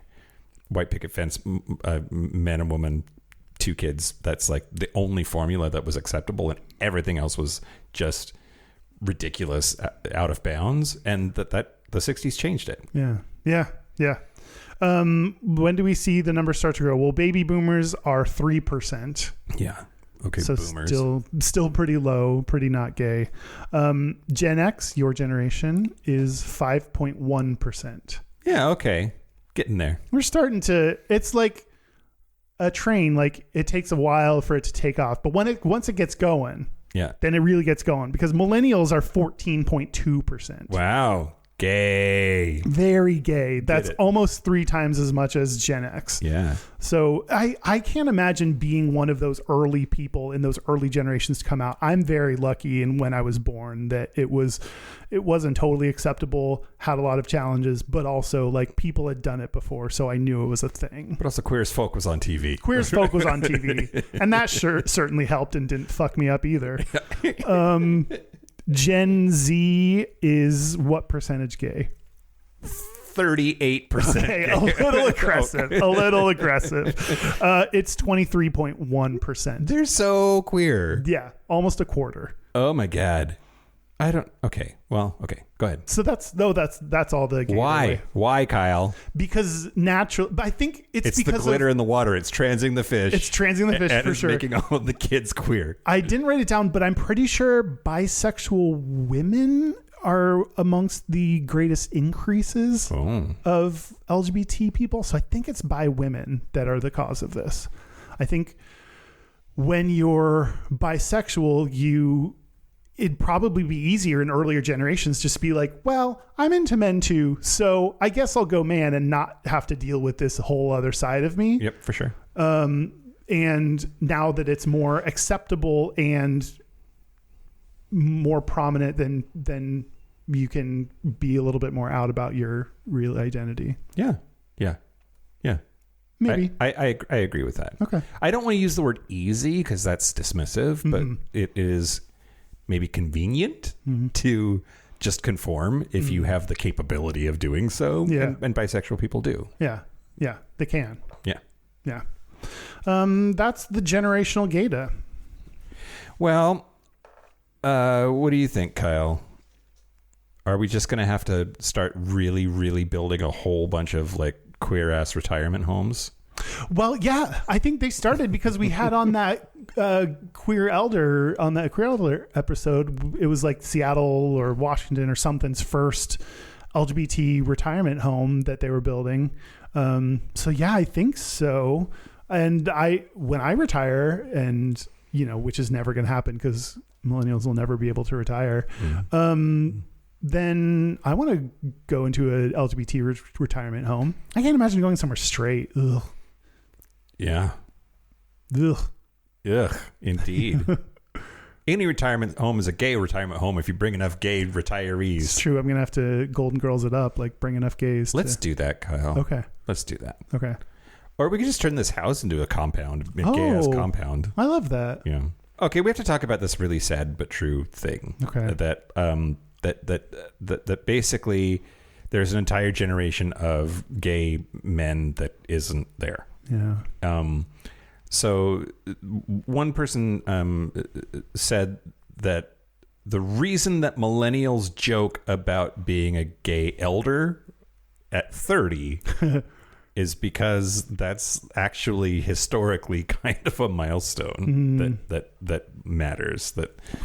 white picket fence, man and woman, 2 kids. That's like the only formula that was acceptable, and everything else was just ridiculous, out of bounds. And that the 60s changed it. Yeah. When do we see the numbers start to grow? Well, baby boomers are 3%. Yeah. Okay, so boomers. Still pretty low, pretty not gay. Gen X, your generation, is 5.1%. Yeah, okay. Getting there. We're starting to, it's like a train, like it takes a while for it to take off. But once it gets going, yeah, then it really gets going, because millennials are 14.2%. Wow. Gay. Very gay. That's almost 3 times as much as Gen X. Yeah. So I can't imagine being one of those early people in those early generations to come out. I'm very lucky in when I was born that it wasn't totally acceptable, had a lot of challenges, but also like people had done it before, so I knew it was a thing. But also Queer as Folk was on TV. Queer as Folk was on TV, and that certainly helped and didn't fuck me up either. Gen Z is what percentage gay? 38%. Okay, a little aggressive. A little aggressive. It's 23.1%. They're so queer. Yeah, almost a quarter. Oh my God. I don't. Okay. Well, okay. Go ahead. So that's all the gay. Why, Kyle? Because natural. But I think it's because the glitter in the water. It's transing the fish. It's transing the fish and for it's sure. Making all of the kids queer. I didn't write it down, but I'm pretty sure bisexual women are amongst the greatest increases of LGBT people. So I think it's bi women that are the cause of this. I think when you're bisexual, it'd probably be easier in earlier generations just to be like, well, I'm into men too, so I guess I'll go man and not have to deal with this whole other side of me. Yep, for sure. And now that it's more acceptable and more prominent, then you can be a little bit more out about your real identity. Yeah. Maybe. I agree with that. Okay. I don't want to use the word easy because that's dismissive, but it is maybe convenient to just conform if you have the capability of doing so. Yeah. And bisexual people do. Yeah, they can. Yeah. That's the generational gaydar. Well, what do you think, Kyle? Are we just going to have to start really, really building a whole bunch of like queer ass retirement homes? Well, yeah, I think they started because we had on that queer elder episode. It was like Seattle or Washington or something's first LGBT retirement home that they were building. So yeah, I think so. And when I retire, and which is never going to happen because millennials will never be able to retire. Then I want to go into an LGBT retirement home. I can't imagine going somewhere straight. Ugh. Yeah. Ugh. Ugh. Indeed. Any retirement home is a gay retirement home if you bring enough gay retirees. It's true. I'm going to have to Golden Girls it up, like bring enough gays. Let's do that, Kyle. Okay. Let's do that. Okay. Or we could just turn this house into a compound, a gay-ass compound. I love that. Yeah. Okay, we have to talk about this really sad but true thing. Okay. That basically there's an entire generation of gay men that isn't there. Yeah. So one person said that the reason that millennials joke about being a gay elder at 30 is because that's actually historically kind of a milestone that matters.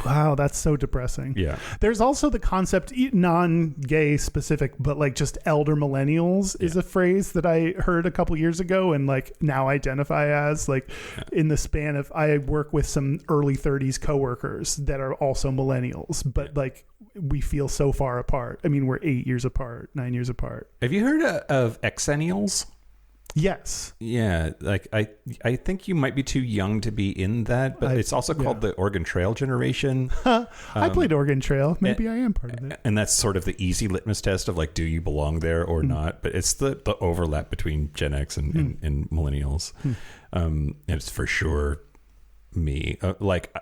Wow, that's so depressing. Yeah. There's also the concept, non-gay specific, but like just elder millennials is a phrase that I heard a couple years ago and like now identify as like in the span of, I work with some early 30s coworkers that are also millennials, but like we feel so far apart. I mean, we're 8 years apart, 9 years apart. Have you heard of exennials? Yes. Yeah, like I think you might be too young to be in that, but it's also called the Oregon Trail generation. I played Oregon Trail. Maybe I am part of it. And that's sort of the easy litmus test of like, do you belong there or not? But it's the overlap between Gen X and millennials. And it's for sure me. Like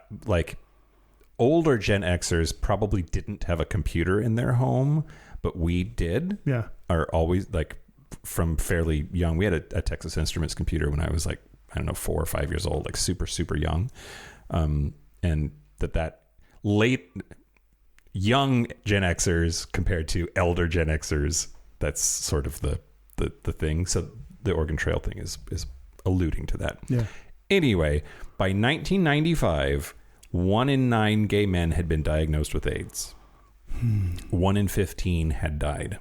older Gen Xers probably didn't have a computer in their home, but we did. Yeah. Are always like, from fairly young. We had a Texas Instruments computer when I was like, I don't know, 4 or 5 years old, like super, super young. And that late young Gen Xers compared to elder Gen Xers, that's sort of the thing. So the Oregon Trail thing is alluding to that. Yeah. Anyway, by 1995, 1 in 9 gay men had been diagnosed with AIDS. 1 in 15 had died.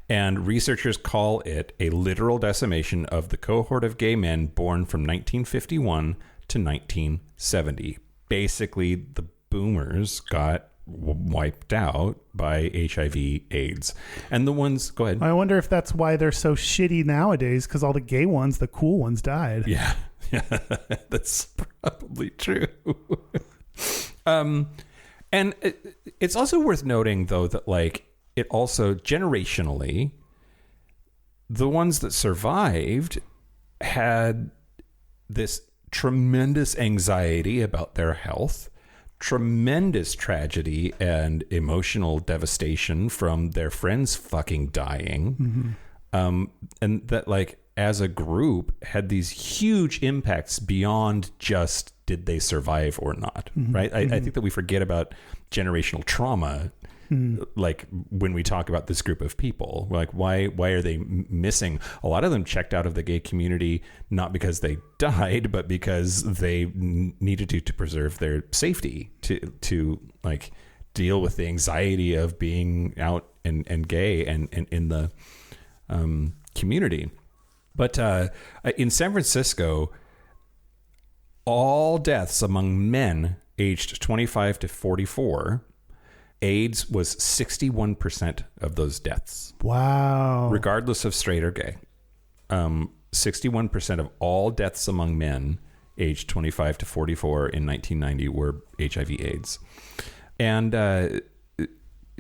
And researchers call it a literal decimation of the cohort of gay men born from 1951 to 1970. Basically, the boomers got wiped out by HIV/AIDS. And the ones, go ahead. I wonder if that's why they're so shitty nowadays, because all the gay ones, the cool ones, died. Yeah, that's probably true. And it's also worth noting, though, that like, it also, generationally, the ones that survived had this tremendous anxiety about their health, tremendous tragedy and emotional devastation from their friends fucking dying. And that, like, as a group, had these huge impacts beyond just did they survive or not, right? I think that we forget about generational trauma like when we talk about this group of people. Like, why are they missing? A lot of them checked out of the gay community not because they died, but because they needed to preserve their safety, to like deal with the anxiety of being out and gay and in the community. But in San Francisco, all deaths among men aged 25 to 44, AIDS was 61% of those deaths. Wow. Regardless of straight or gay. 61% of all deaths among men aged 25 to 44 in 1990 were HIV/AIDS. And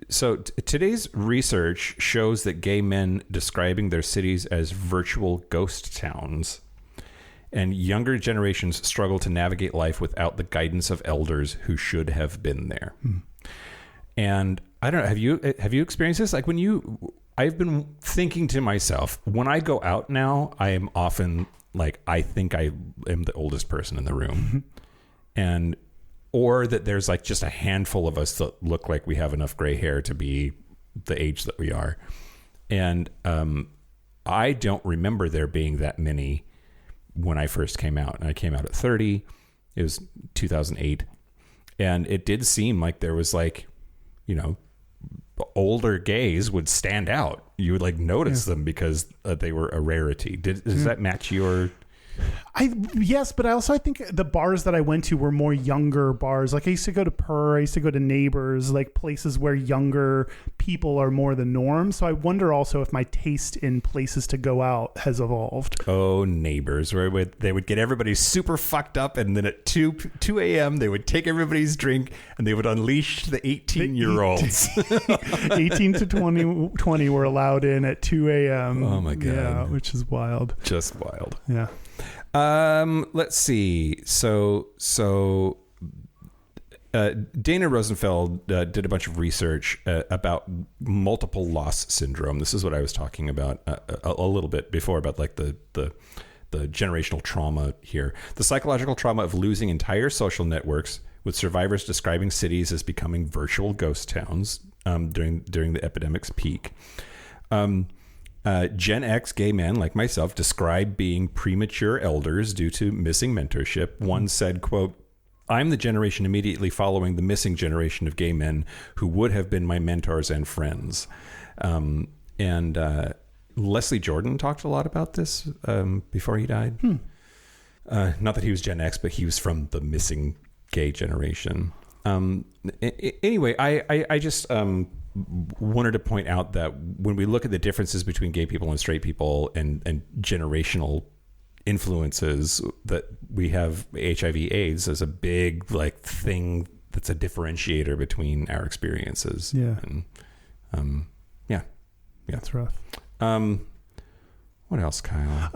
so today's research shows that gay men describing their cities as virtual ghost towns, and younger generations struggle to navigate life without the guidance of elders who should have been there. And I don't know, have you experienced this? Like I've been thinking to myself, when I go out now, I am often like, I think I am the oldest person in the room. Or that there's like just a handful of us that look like we have enough gray hair to be the age that we are. And I don't remember there being that many when I first came out. And I came out at 30. It was 2008. And it did seem like there was like, you know, older gays would stand out. You would like notice them because they were a rarity. Does that match your... Yes, but I think the bars that I went to were more younger bars. Like I used to go to Purr, I used to go to Neighbors, like places where younger people are more the norm. So I wonder also if my taste in places to go out has evolved. Oh, Neighbors, where they would get everybody super fucked up, and then at 2 a.m. they would take everybody's drink and they would unleash the 18-year-olds. 18 to 20 were allowed in at 2 a.m. Oh my God. Yeah, which is wild. Just wild. Yeah. Let's see. So Dana Rosenfeld did a bunch of research about multiple loss syndrome. This is what I was talking about a little bit before about like the generational trauma here. The psychological trauma of losing entire social networks, with survivors describing cities as becoming virtual ghost towns during the epidemic's peak. Gen X gay men like myself describe being premature elders due to missing mentorship. One said, quote, I'm the generation immediately following the missing generation of gay men who would have been my mentors and friends. And Leslie Jordan talked a lot about this before he died. Not that he was Gen X, but he was from the missing gay generation. Anyway, I just wanted to point out that when we look at the differences between gay people and straight people and generational influences, that we have HIV/AIDS as a big like thing that's a differentiator between our experiences. Yeah. And, yeah, That's rough. What else, Kyle?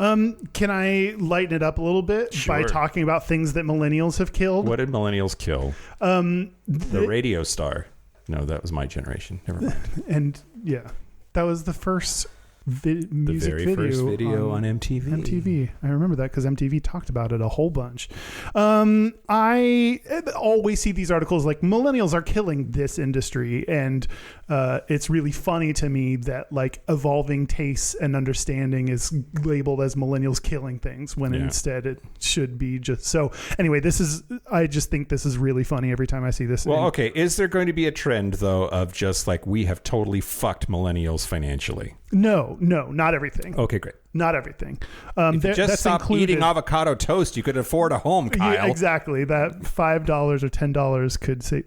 Can I lighten it up a little bit by Sure. talking about things that millennials have killed? What did millennials kill? The radio star. No, that was my generation. Never mind. And yeah, that was the first music very video. first video on MTV. MTV. I remember that because MTV talked about it a whole bunch. I always see these articles like millennials are killing this industry, and it's really funny to me that like evolving tastes and understanding is labeled as millennials killing things when instead it should be just so. Anyway, I just think this is really funny every time I see this. Well, okay. Is there going to be a trend though of just like we have totally fucked millennials financially? No, not everything. Okay, great. Not everything. If you just stop eating avocado toast, you could afford a home, Kyle. Yeah, exactly. That $5 or $10 could say.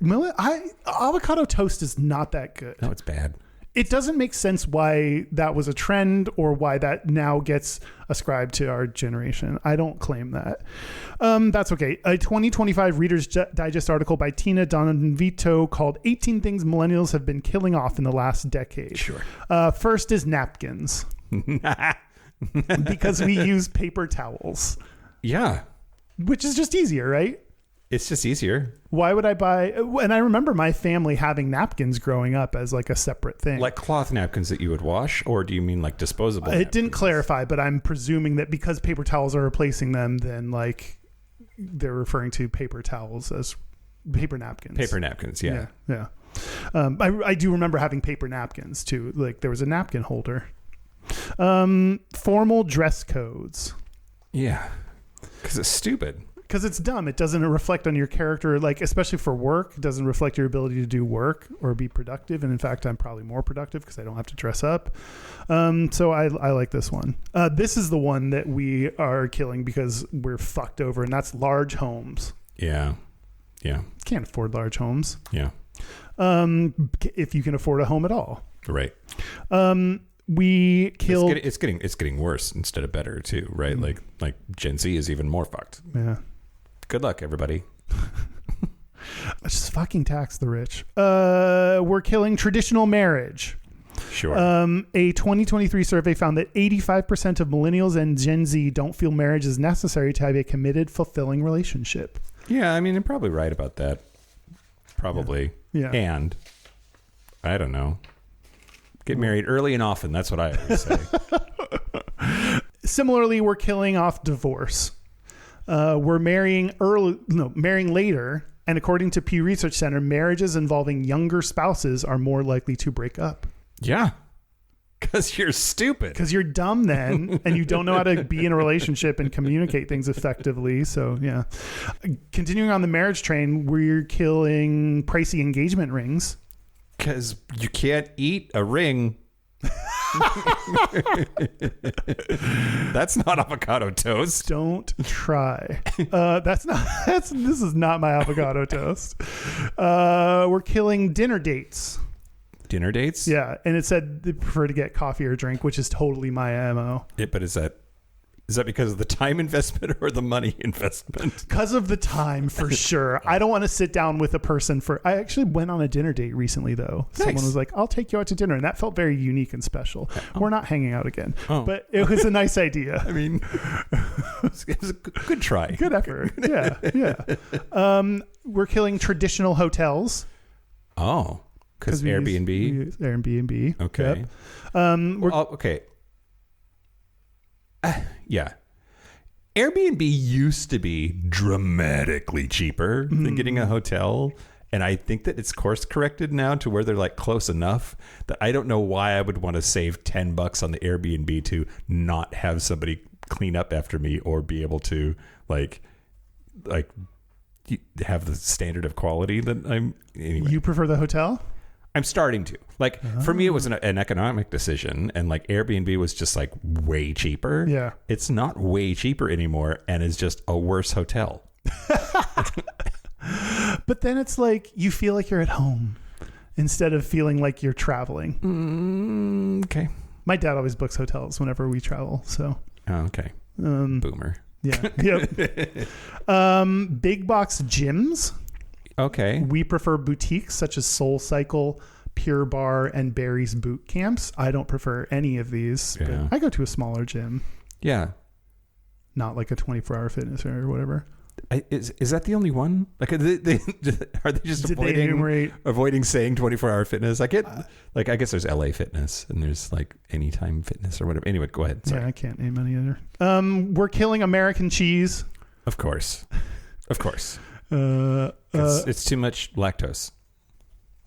Avocado toast is not that good. No, it's bad. It doesn't make sense why that was a trend or why that now gets ascribed to our generation. I don't claim that. That's okay. A 2025 Reader's Digest article by Tina Donvito called 18 Things Millennials Have Been Killing Off in the Last Decade. Sure. First is napkins. Because we use paper towels. Yeah. Which is just easier, right? It's just easier. Why would I buy? And I remember my family having napkins growing up as like a separate thing. Like cloth napkins that you would wash, or do you mean like disposable It napkins? didn't clarify, but I'm presuming that because paper towels are replacing them, then like they're referring to paper towels as paper napkins. Paper napkins, yeah. Yeah. I do remember having paper napkins too. Like there was a napkin holder. Formal dress codes. Yeah. Because it's stupid. Because it's dumb. It doesn't reflect on your character, like especially for work. It doesn't reflect your ability to do work or be productive. And in fact, I'm probably more productive because I don't have to dress up. So I like this one. This is the one that we are killing because we're fucked over, and that's large homes. Yeah. Yeah. Can't afford large homes. Yeah. If you can afford a home at all. Right. We killed. It's getting worse instead of better too, right? Like Gen Z is even more fucked. Yeah. Good luck, everybody. Just fucking tax the rich. We're killing traditional marriage. Sure. A 2023 survey found that 85% of millennials and Gen Z don't feel marriage is necessary to have a committed, fulfilling relationship. Yeah, I mean, they're probably right about that. Probably. Yeah. And I don't know. Get married early and often. That's what I always say. Similarly, we're killing off divorce. We're marrying later. And according to Pew Research Center, marriages involving younger spouses are more likely to break up. Yeah. Because you're stupid. Because you're dumb then, and you don't know how to be in a relationship and communicate things effectively. So, yeah. Continuing on the marriage train, we're killing pricey engagement rings. Because you can't eat a ring. That's not avocado toast. Don't try. This is not my avocado toast. We're killing dinner dates. Dinner dates? Yeah, and it said they prefer to get coffee or drink, which is totally my MO. But is that because of the time investment or the money investment? Because of the time, for sure. I don't want to sit down with a person I actually went on a dinner date recently, thow. Nice. Someone was like, I'll take you out to dinner. And that felt very unique and special. Oh. We're not hanging out again. Oh. But it was a nice idea. I mean, it was a good try. Good effort. Yeah. We're killing traditional hotels. Oh. Because Airbnb? We use Airbnb. Okay. Yep. Okay. Yeah. Airbnb used to be dramatically cheaper than getting a hotel. And I think that it's course corrected now to where they're like close enough that I don't know why I would want to save $10 on the Airbnb to not have somebody clean up after me or be able to like have the standard of quality that I'm anyway. You prefer the hotel? I'm starting to. Like, for me, it was an economic decision, and like Airbnb was just like way cheaper. Yeah. It's not way cheaper anymore, and is just a worse hotel. But then it's like you feel like you're at home instead of feeling like you're traveling. Okay. My dad always books hotels whenever we travel. So, Okay. Boomer. yeah. Yep. Big box gyms. Okay. We prefer boutiques such as Soul Cycle, Pure Bar, and Barry's Boot Camps. I don't prefer any of these. Yeah. But I go to a smaller gym, Yeah. not like a 24-hour fitness or whatever. Is that the only one? Like, are they just Did they enumerate? avoiding saying 24-hour fitness? I get I guess there's LA Fitness and there's like Anytime Fitness or whatever. Anyway, go ahead. Sorry. Yeah, I can't name any other. We're killing American cheese. Of course. Uh, It's too much lactose.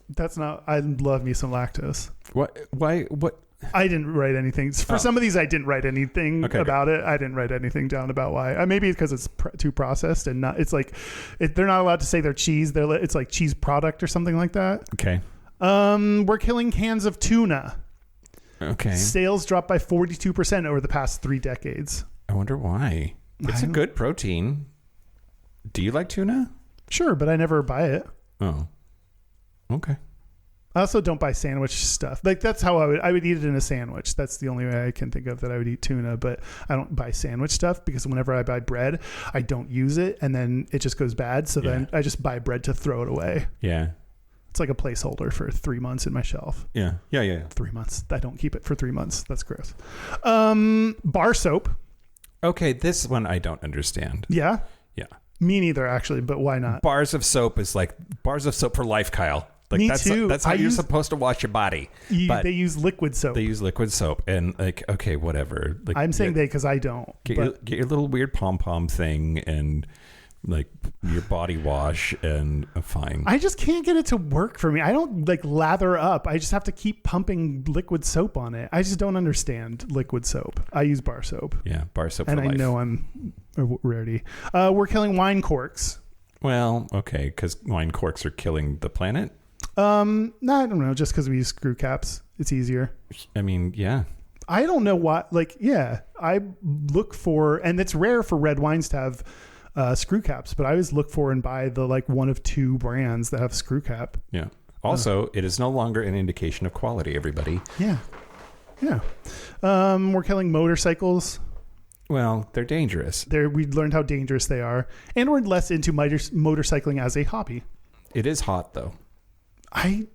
That's not. I love me some lactose. What? Why? What? I didn't write anything for some of these. I didn't write anything about it. I didn't write anything down about why. Maybe because it's too processed and not. It's like they're not allowed to say they're cheese. It's like cheese product or something like that. Okay. We're killing cans of tuna. Okay. Sales dropped by 42% over the past 3 decades. I wonder why. It's a good protein. Do you like tuna? Sure, but I never buy it. Oh. Okay. I also don't buy sandwich stuff. Like that's how I would eat it in a sandwich. That's the only way I can think of that I would eat tuna, but I don't buy sandwich stuff because whenever I buy bread, I don't use it and then it just goes bad. So then I just buy bread to throw it away. Yeah. It's like a placeholder for 3 months in my shelf. Yeah. 3 months. I don't keep it for 3 months. That's gross. Bar soap. Okay, this one I don't understand. Yeah. Yeah. Me neither, actually, but why not? Bars of soap is like bars of soap for life, Kyle. Like Me that's too. That's how you're supposed to wash your body. But they use liquid soap. they use liquid soap, and like, okay, whatever. Like, I'm saying they because I don't. Get your little weird pom pom thing and like your body wash and fine. I just can't get it to work for me. I don't like lather up. I just have to keep pumping liquid soap on it. I just don't understand liquid soap. I use bar soap. Yeah, bar soap And for life. I know I'm a rarity. We're killing wine corks. Well, okay, because wine corks are killing the planet. No, I don't know. Just because we use screw caps, it's easier. I mean, yeah. I don't know what. Like, yeah, I look for, and it's rare for red wines to have screw caps, but I always look for and buy the like one of 2 brands that have screw cap. Yeah. Also, it is no longer an indication of quality, everybody. Yeah. Yeah. We're killing motorcycles. Well, they're dangerous. We learned how dangerous they are, and we're less into motorcycling as a hobby. It is hot, though. I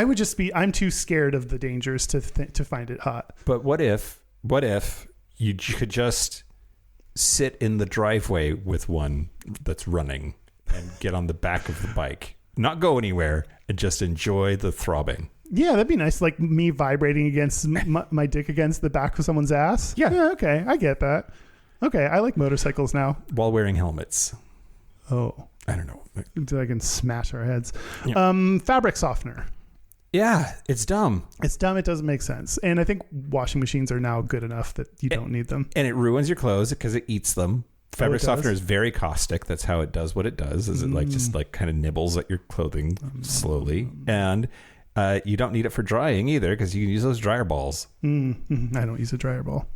would just be. I'm too scared of the dangers to find it hot. But what if you could just sit in the driveway with one that's running and get on the back of the bike, not go anywhere, and just enjoy the throbbing? Yeah, that'd be nice. Like me vibrating against my dick against the back of someone's ass. Yeah. Okay, I get that. Okay, I like motorcycles now. While wearing helmets. Oh, I don't know. I can smash our heads. Yeah. Fabric softener. Yeah, it's dumb. It's dumb. It doesn't make sense. And I think washing machines are now good enough that you don't need them. And it ruins your clothes because it eats them. Fabric softener is very caustic. That's how it does what it does. Is it like just like kind of nibbles at your clothing slowly. And you don't need it for drying either because you can use those dryer balls. I don't use a dryer ball.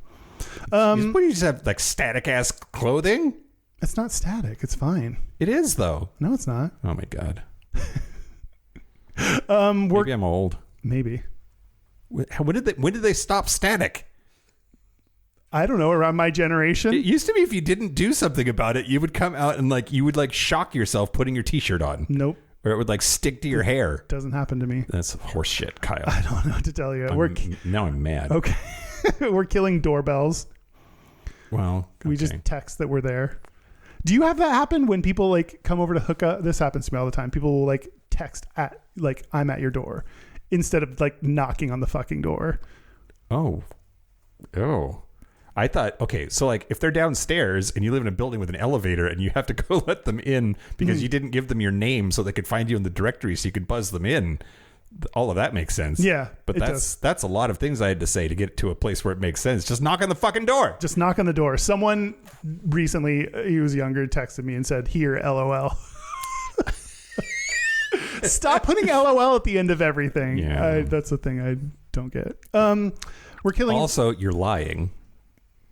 What do you just have like static ass clothing? It's not static. It's fine. It is though. No, it's not. Oh my God. Maybe I'm old. Maybe. When did they stop static? I don't know. Around my generation, It used to be if you didn't do something about it, you would come out and like you would like shock yourself putting your t-shirt on. Nope. Or it would like stick to your hair. Doesn't happen to me. That's horse shit, Kyle. I don't know what to tell you. Now I'm mad. Okay. We're killing doorbells. Well, We just text that we're there. Do you have that happen when people like come over to hook up? This happens to me all the time. People will like text at like I'm at your door instead of like knocking on the fucking door. Oh. I thought, okay, so like if they're downstairs and you live in a building with an elevator and you have to go let them in because you didn't give them your name so they could find you in the directory so you could buzz them in, all of that makes sense. Yeah, but that's a lot of things I had to say to get to a place where it makes sense. Just knock on the fucking door. Just knock on the door. Someone recently, he was younger, texted me and said, "Here, LOL." Stop putting LOL at the end of everything. Yeah. That's the thing I don't get. We're killing. Also, you're lying.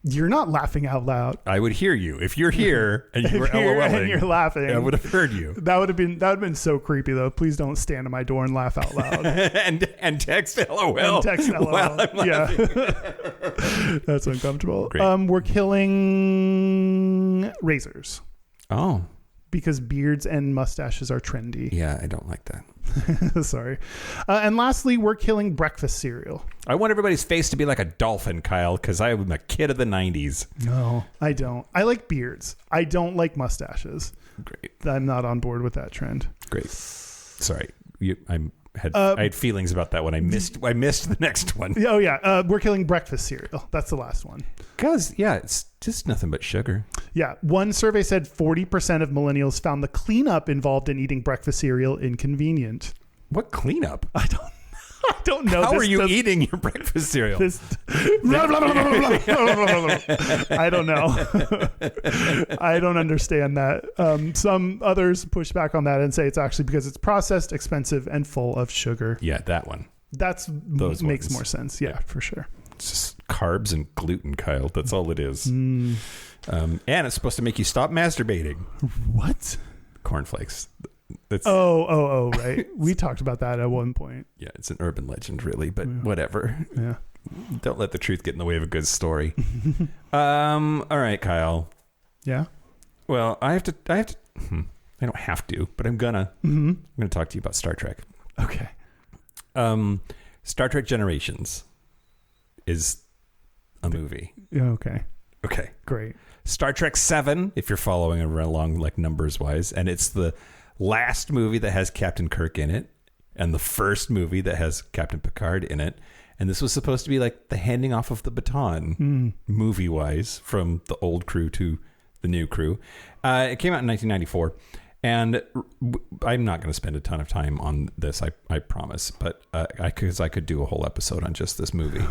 You're not laughing out loud. I would hear you if you're here and you were LOLing and you're laughing. I would have heard you. That would have been so creepy though. Please don't stand at my door and laugh out loud. and text LOL. And text LOL. While I'm laughing. Yeah. That's uncomfortable. Great. We're killing razors. Oh. Because beards and mustaches are trendy. Yeah, I don't like that. Sorry. And lastly, we're killing breakfast cereal. I want everybody's face to be like a dolphin, Kyle, because I'm a kid of the 90s. No, I don't. I like beards. I don't like mustaches. Great. I'm not on board with that trend. Great. Sorry. I had feelings about that one. I missed the next one. Oh, yeah. We're killing breakfast cereal. That's the last one. Because, yeah, it's just nothing but sugar. Yeah. One survey said 40% of millennials found the cleanup involved in eating breakfast cereal inconvenient. What cleanup? I don't know. How are you eating your breakfast cereal? I don't know. I don't understand that. Some others push back on that and say it's actually because it's processed, expensive, and full of sugar. Yeah, that one. Those makes more sense. Yeah, for sure. It's just carbs and gluten, Kyle. That's all it is. And it's supposed to make you stop masturbating. What? Cornflakes. Right. We talked about that at one point. Yeah, it's an urban legend, really, but whatever. Yeah. Don't let the truth get in the way of a good story. All right, Kyle. Yeah. Well, I don't have to, but I'm gonna talk to you about Star Trek. Okay. Star Trek Generations is a movie. Okay. Okay. Great. Star Trek 7, if you're following along like numbers wise, and it's the last movie that has Captain Kirk in it and the first movie that has Captain Picard in it. And this was supposed to be like the handing off of the baton movie wise from the old crew to the new crew. It came out in 1994. And I'm not going to spend a ton of time on this, I promise, but because I could do a whole episode on just this movie.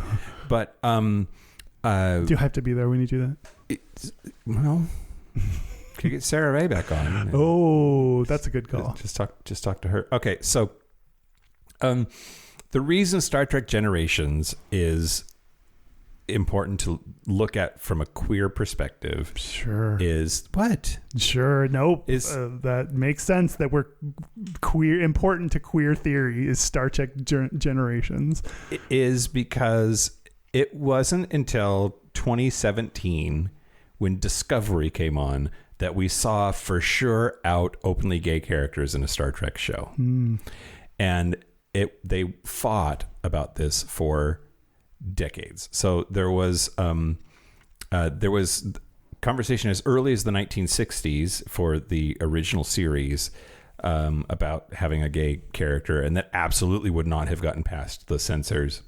But do you have to be there when you do that? Could get Sarah Ray back on. Oh, that's a good call. Just talk to her. Okay, so the reason Star Trek Generations is important to look at from a queer perspective is what? Sure. Nope. That makes sense that we're queer. Important to queer theory is Star Trek Generations. It is because it wasn't until 2017 when Discovery came on that we saw for sure out openly gay characters in a Star Trek show. And they fought about this for decades. So there was conversation as early as the 1960s for the original series about having a gay character, and that absolutely would not have gotten past the censors.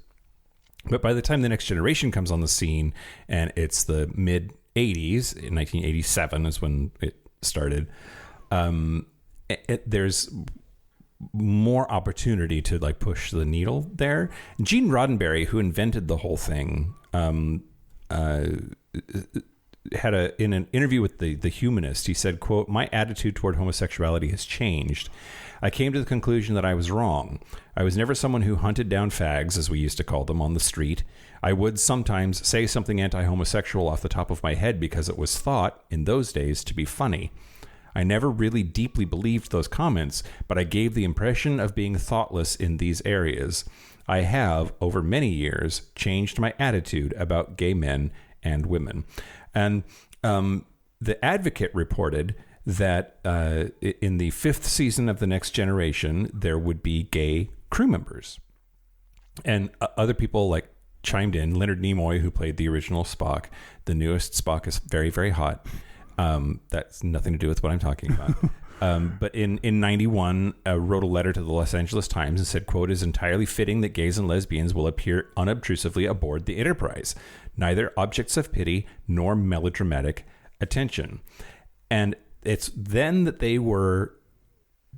But by the time the Next Generation comes on the scene, and it's the mid 80s, in 1987 is when it started, there's more opportunity to like push the needle there. Gene Roddenberry, who invented the whole thing, had in an interview with the Humanist, he said, quote, "My attitude toward homosexuality has changed. I came to the conclusion that I was wrong. I was never someone who hunted down fags, as we used to call them, on the street. I would sometimes say something anti-homosexual off the top of my head because it was thought, in those days, to be funny. I never really deeply believed those comments, but I gave the impression of being thoughtless in these areas. I have, over many years, changed my attitude about gay men and women." And The Advocate reported that in the 5th season of The Next Generation, there would be gay crew members. And other people like chimed in. Leonard Nimoy, who played the original Spock. The newest Spock is very, very hot. That's nothing to do with what I'm talking about. But in 91, wrote a letter to the Los Angeles Times and said, quote, "It is entirely fitting that gays and lesbians will appear unobtrusively aboard the Enterprise, neither objects of pity nor melodramatic attention." And it's then that they were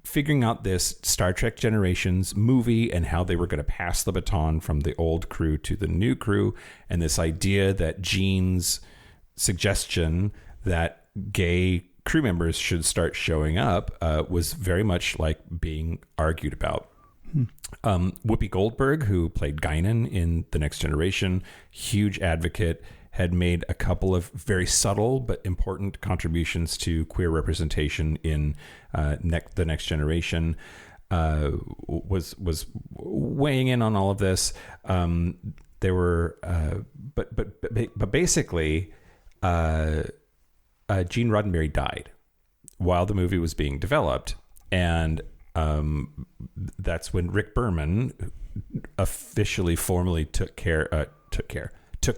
figuring out this Star Trek Generations movie and how they were going to pass the baton from the old crew to the new crew, and this idea that Gene's suggestion that gay crew members should start showing up was very much like being argued about. Whoopi Goldberg, who played Guinan in The Next Generation, huge advocate, had made a couple of very subtle but important contributions to queer representation in The Next Generation, was weighing in on all of this. There were, but basically, Gene Roddenberry died while the movie was being developed, and that's when Rick Berman officially, formally took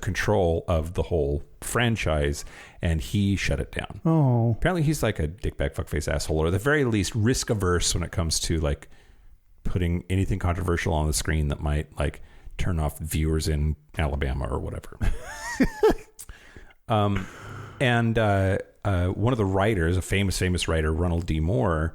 control of the whole franchise, and he shut it down. Oh, apparently he's like a dickbag fuckface asshole, or at the very least risk averse when it comes to like putting anything controversial on the screen that might like turn off viewers in Alabama or whatever. And one of the writers, a famous writer, Ronald D. Moore,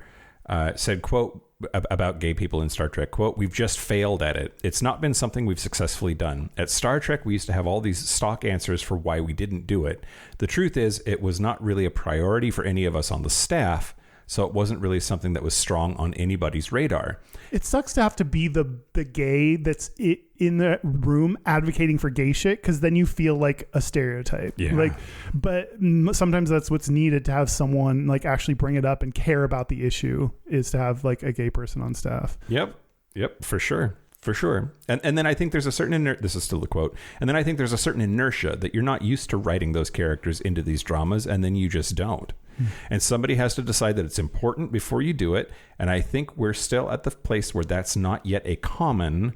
said, quote, about gay people in Star Trek, quote, "We've just failed at it. It's not been something we've successfully done. At Star Trek, we used to have all these stock answers for why we didn't do it. The truth is, it was not really a priority for any of us on the staff, so it wasn't really something that was strong on anybody's radar." It sucks to have to be the gay that's in the room advocating for gay shit, because then you feel like a stereotype. Yeah. Like, but sometimes that's what's needed to have someone like actually bring it up and care about the issue, is to have like a gay person on staff. Yep, for sure. And then I think there's a certain this is still a quote. And then I think there's a certain inertia that you're not used to writing those characters into these dramas, and then you just don't. And somebody has to decide that it's important before you do it. And I think we're still at the place where that's not yet a common,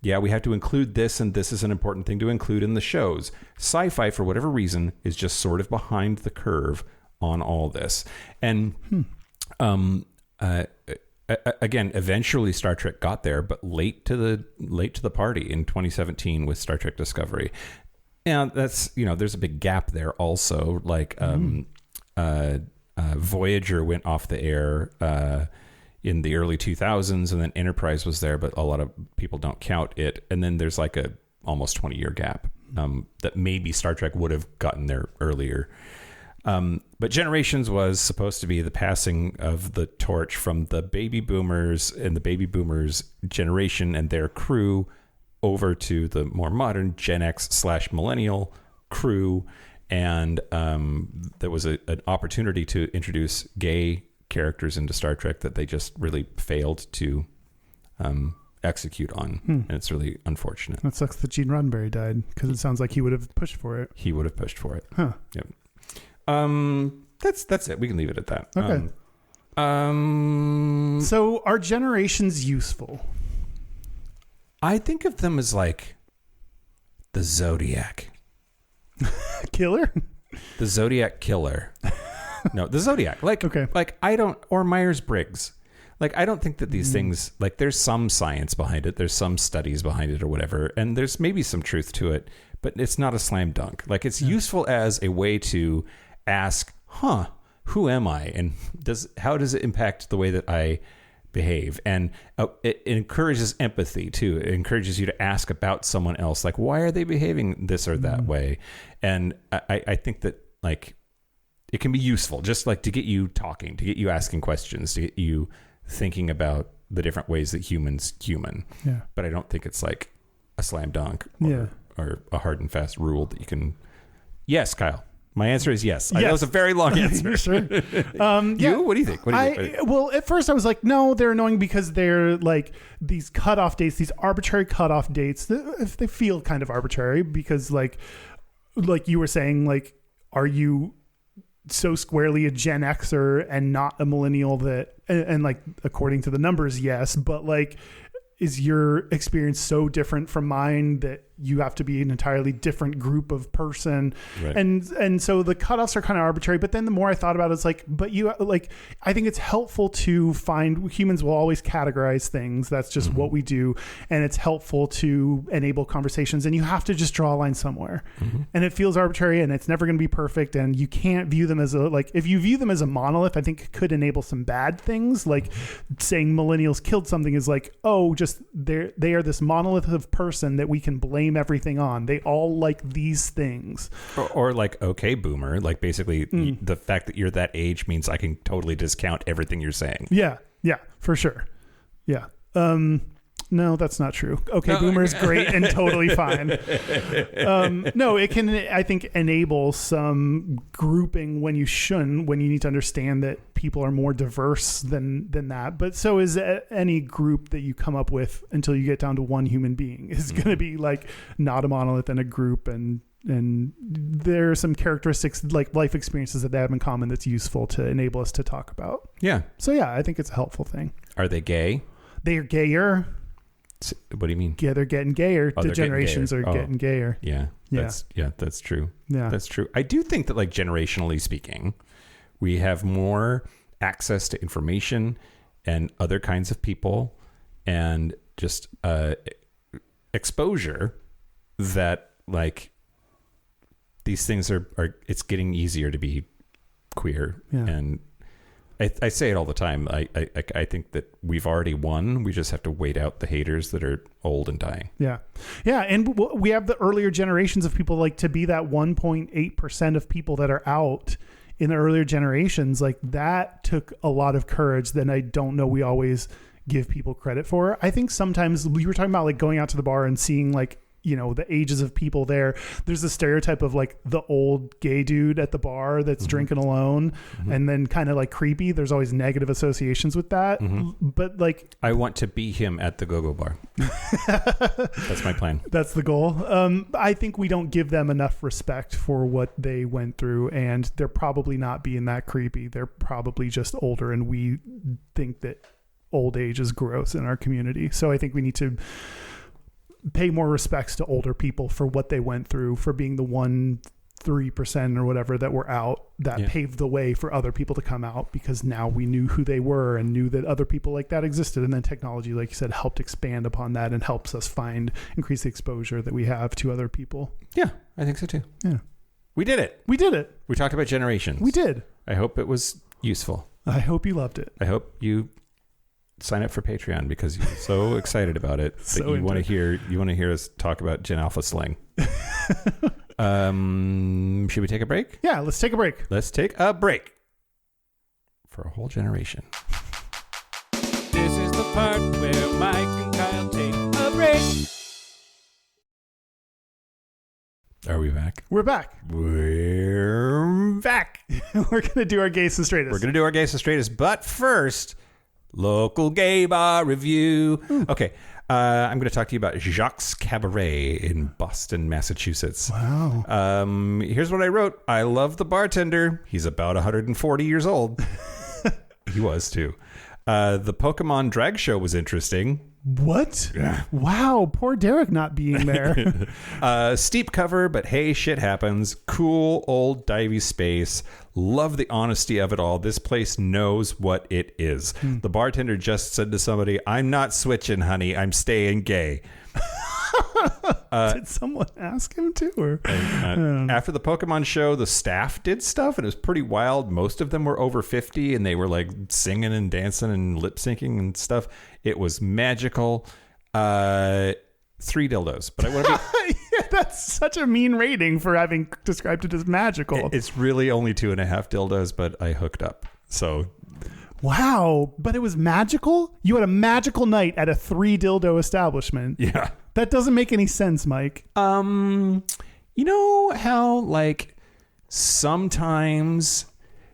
yeah, we have to include this, and this is an important thing to include in the shows. Sci-fi, for whatever reason, is just sort of behind the curve on all this. And again, eventually Star Trek got there, but late to the party in 2017 with Star Trek Discovery. And that's, there's a big gap there also. Like, Voyager went off the air in the early 2000s, and then Enterprise was there, but a lot of people don't count it. And then there's like a almost 20-year gap that maybe Star Trek would have gotten there earlier. But Generations was supposed to be the passing of the torch from the baby boomers and the baby boomers generation and their crew over to the more modern Gen X/millennial crew. And there was an opportunity to introduce gay characters into Star Trek that they just really failed to execute on. And it's really unfortunate. That sucks that Gene Roddenberry died, because it sounds like he would have pushed for it. He would have pushed for it. Huh. Yep. That's it. We can leave it at that. Okay. So are generations useful? I think of them as like the Zodiac. Killer? The Zodiac killer. No, the Zodiac. Like, okay. Like or Myers-Briggs. Like, I don't think that these things, like, there's some science behind it. There's some studies behind it or whatever. And there's maybe some truth to it, but it's not a slam dunk. Like, it's useful as a way to ask, who am I? And how does it impact the way that I behave? And it encourages empathy too. It encourages you to ask about someone else, like, why are they behaving this or that way? And I think that, like, it can be useful just like to get you talking, to get you asking questions, to get you thinking about the different ways that humans human. Yeah. But I don't think it's like a slam dunk or a hard and fast rule that you can. Yes, Kyle. My answer is yes. That was a very long answer. Sure. You? What do you think? Well, at first I was like, no, they're annoying because they're like these cutoff dates, these arbitrary cutoff dates. They feel kind of arbitrary because like you were saying, like, are you so squarely a Gen Xer and not a millennial that, and like, according to the numbers, yes, but like, is your experience so different from mine that you have to be an entirely different group of person. Right. And so the cutoffs are kind of arbitrary, but then the more I thought about it, it's like, but you like, I think it's helpful to find, humans will always categorize things. That's just what we do. And it's helpful to enable conversations, and you have to just draw a line somewhere. And it feels arbitrary, and it's never going to be perfect. And you can't view them as if you view them as a monolith, I think it could enable some bad things. Like saying millennials killed something is like, oh, just they are this monolith of person that we can blame everything on. They all like these things. Or like, okay, boomer, like basically the fact that you're that age means I can totally discount everything you're saying. Yeah, for sure. Yeah. No, that's not true. Okay, boomer is great and totally fine. No, it can, I think, enable some grouping when you shouldn't, when you need to understand that people are more diverse than that. But so is any group that you come up with until you get down to one human being is going to be like not a monolith and a group. And there are some characteristics like life experiences that they have in common that's useful to enable us to talk about. Yeah. So yeah, I think it's a helpful thing. Are they gay? They are gayer. What do you mean? Yeah, they're getting gayer. Oh, the generations are getting gayer. Yeah. That's true. Yeah. That's true. I do think that, like, generationally speaking, we have more access to information and other kinds of people and just exposure that, like, these things are it's getting easier to be queer. Yeah. And I say it all the time. I think that we've already won. We just have to wait out the haters that are old and dying. Yeah. Yeah. And we have the earlier generations of people, like, to be that 1.8% of people that are out in the earlier generations. Like, that took a lot of courage that I don't know we always give people credit for. I think sometimes we were talking about, like, going out to the bar and seeing, like, you know, the ages of people there. There's a stereotype of, like, the old gay dude at the bar that's drinking alone and then kind of, like, creepy. There's always negative associations with that. But, like, I want to be him at the go-go bar. That's my plan. That's the goal. I think we don't give them enough respect for what they went through, and they're probably not being that creepy. They're probably just older, and we think that old age is gross in our community. So I think we need to pay more respects to older people for what they went through, for being the 3% or whatever that were out, that paved the way for other people to come out, because now we knew who they were and knew that other people like that existed. And then technology, like you said, helped expand upon that and helps us increase the exposure that we have to other people. Yeah, I think so too. Yeah. We did it. We did it. We talked about generations. We did. I hope it was useful. I hope you loved it. I hope you sign up for Patreon because you're so excited about it that you want to hear us talk about Gen Alpha slang. Should we take a break? Yeah, let's take a break. Let's take a break for a whole generation. This is the part where Mike and Kyle take a break. Are we back? We're back. We're back. We're going to do our Gayest Straightest. We're going to do our Gayest Straightest, but first, local gay bar review. Okay, I'm going to talk to you about Jacques Cabaret in Boston, Massachusetts. Wow. Here's what I wrote. I love the bartender. He's about 140 years old. He was, too. The Pokemon drag show was interesting. What? Yeah. Wow, poor Derek not being there. Steep cover, but hey, shit happens. Cool old divey space. Love the honesty of it all. This place knows what it is. The bartender just said to somebody, "I'm not switching, honey. I'm staying gay." Did someone ask him to? Or after the Pokemon show, the staff did stuff, and it was pretty wild. Most of them were over 50, and they were like singing and dancing and lip syncing and stuff. It was magical. 3 dildos, but I want to be. Yeah, that's such a mean rating for having described it as magical. It's really only 2.5 dildos, but I hooked up. So. Wow, but it was magical? You had a magical night at a 3 dildo establishment. Yeah. That doesn't make any sense, Mike. You know how, like, sometimes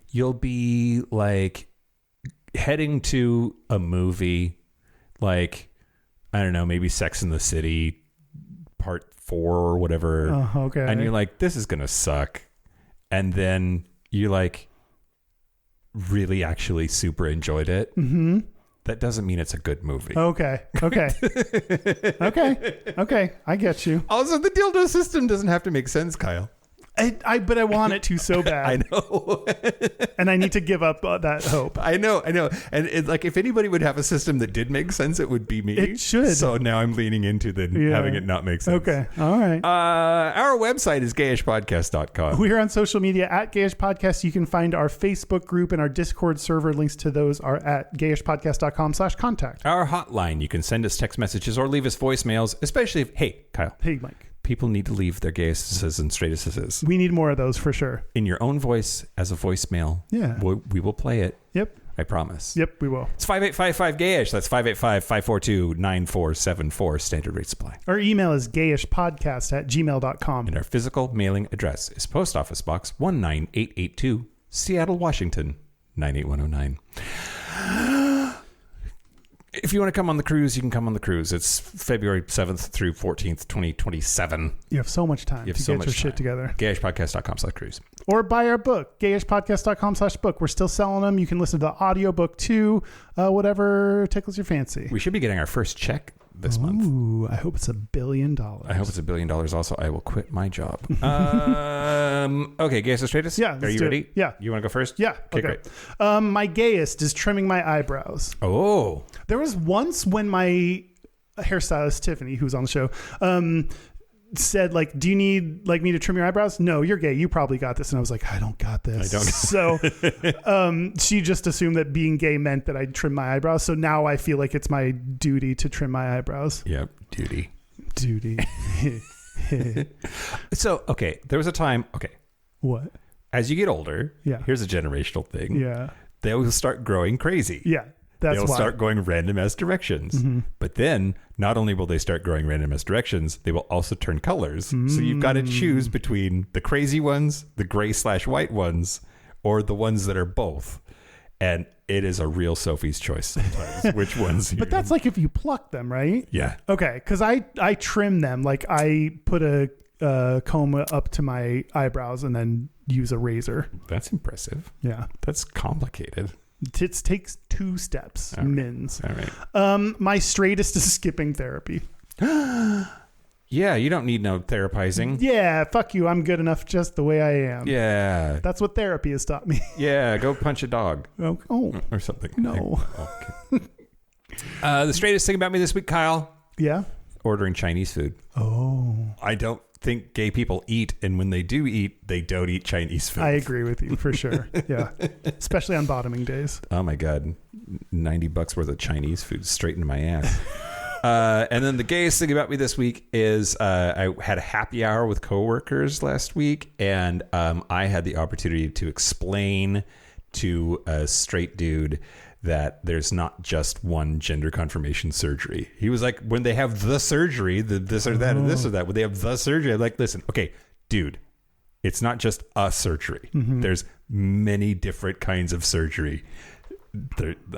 you'll be, like, heading to a movie, like, I don't know, maybe Sex and the City Part 4 or whatever. Oh, okay. And you're like, this is going to suck. And then you, like, really actually super enjoyed it. Mm-hmm. that doesn't mean it's a good movie. Okay. Okay. I get you. Also, the dildo system doesn't have to make sense, Kyle. But I want it to so bad. I know. And I need to give up that hope. I know. And if anybody would have a system that did make sense, it would be me. It should. So now I'm leaning into having it not make sense. Okay. All right. Our website is gayishpodcast.com. We're on social media at Gayish Podcast. You can find our Facebook group and our Discord server. Links to those are at gayishpodcast.com/contact. Our hotline, you can send us text messages or leave us voicemails, especially if, hey, Kyle. Hey, Mike. People need to leave their gayists and straightest. We need more of those for sure. In your own voice as a voicemail. Yeah. We will play it. Yep. I promise. Yep, we will. It's 5855-GAYISH. That's 585-542-9474. Standard rate supply. Our email is gayishpodcast@gmail.com. And our physical mailing address is Post Office Box 19882, Seattle, Washington, 98109. If you want to come on the cruise, you can come on the cruise. It's February 7th through 14th, 2027. You have so much time to get your shit together. Gayishpodcast.com/cruise. Or buy our book, gayishpodcast.com/book. We're still selling them. You can listen to the audiobook too. Whatever tickles your fancy. We should be getting our first check this month. Ooh, I hope it's $1 billion. I hope it's $1 billion. Also, I will quit my job. Okay, Gayest Straightest? Yeah. Are you ready? Yeah. You want to go first? Yeah. Okay, great. My gayest is trimming my eyebrows. Oh. There was once when my hairstylist, Tiffany, who's on the show, said, like, do you need like me to trim your eyebrows? No, you're gay. You probably got this. And I was like, I don't got this. I don't. So she just assumed that being gay meant that I'd trim my eyebrows. So now I feel like it's my duty to trim my eyebrows. Yep. Duty. So, okay. There was a time. Okay. What? As you get older. Yeah. Here's a generational thing. Yeah. They will start growing crazy. Yeah. They'll start going random ass directions. Mm-hmm. But then not only will they start growing random ass directions, they will also turn colors. So you've got to choose between the crazy ones, the gray/white ones, or the ones that are both. And it is a real Sophie's choice sometimes, which ones. But that's like if you pluck them, right? Yeah. Okay. Because I trim them. Like I put a comb up to my eyebrows and then use a razor. That's impressive. Yeah. That's complicated. It takes 2 steps, All right. mins. All right. My straightest is skipping therapy. Yeah, you don't need no therapizing. Yeah, fuck you. I'm good enough just the way I am. Yeah. That's what therapy has taught me. Yeah, go punch a dog. Oh. Or something. No. Okay. The straightest thing about me this week, Kyle. Yeah? Ordering Chinese food. Oh. I don't think gay people eat, and when they do eat, they don't eat Chinese food. I agree with you for sure. Yeah. Especially on bottoming days. Oh my God. $90 worth of Chinese food straight into my ass. And then the gayest thing about me this week is I had a happy hour with coworkers last week, and I had the opportunity to explain to a straight dude that there's not just one gender confirmation surgery. He was like, when they have the surgery, this or that, and this or that, when they have the surgery, I'm like, listen, okay, dude, it's not just a surgery. Mm-hmm. There's many different kinds of surgery.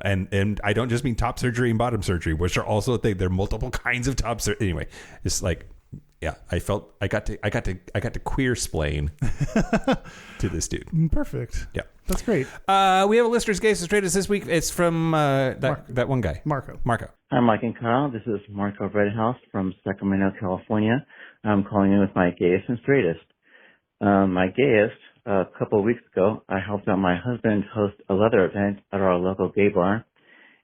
And I don't just mean top surgery and bottom surgery, which are also a thing. There are multiple kinds of top surgery. Anyway, it's like, yeah, I felt I got to queer splain to this dude. Perfect. Yeah, that's great. We have a listener's Gayest Straightest this week. It's from that one guy, Marco. Hi, Mike and Kyle. This is Marco Redhouse from Sacramento, California. I'm calling in with my Gayest and Straightest. My gayest, a couple of weeks ago, I helped out my husband host a leather event at our local gay bar.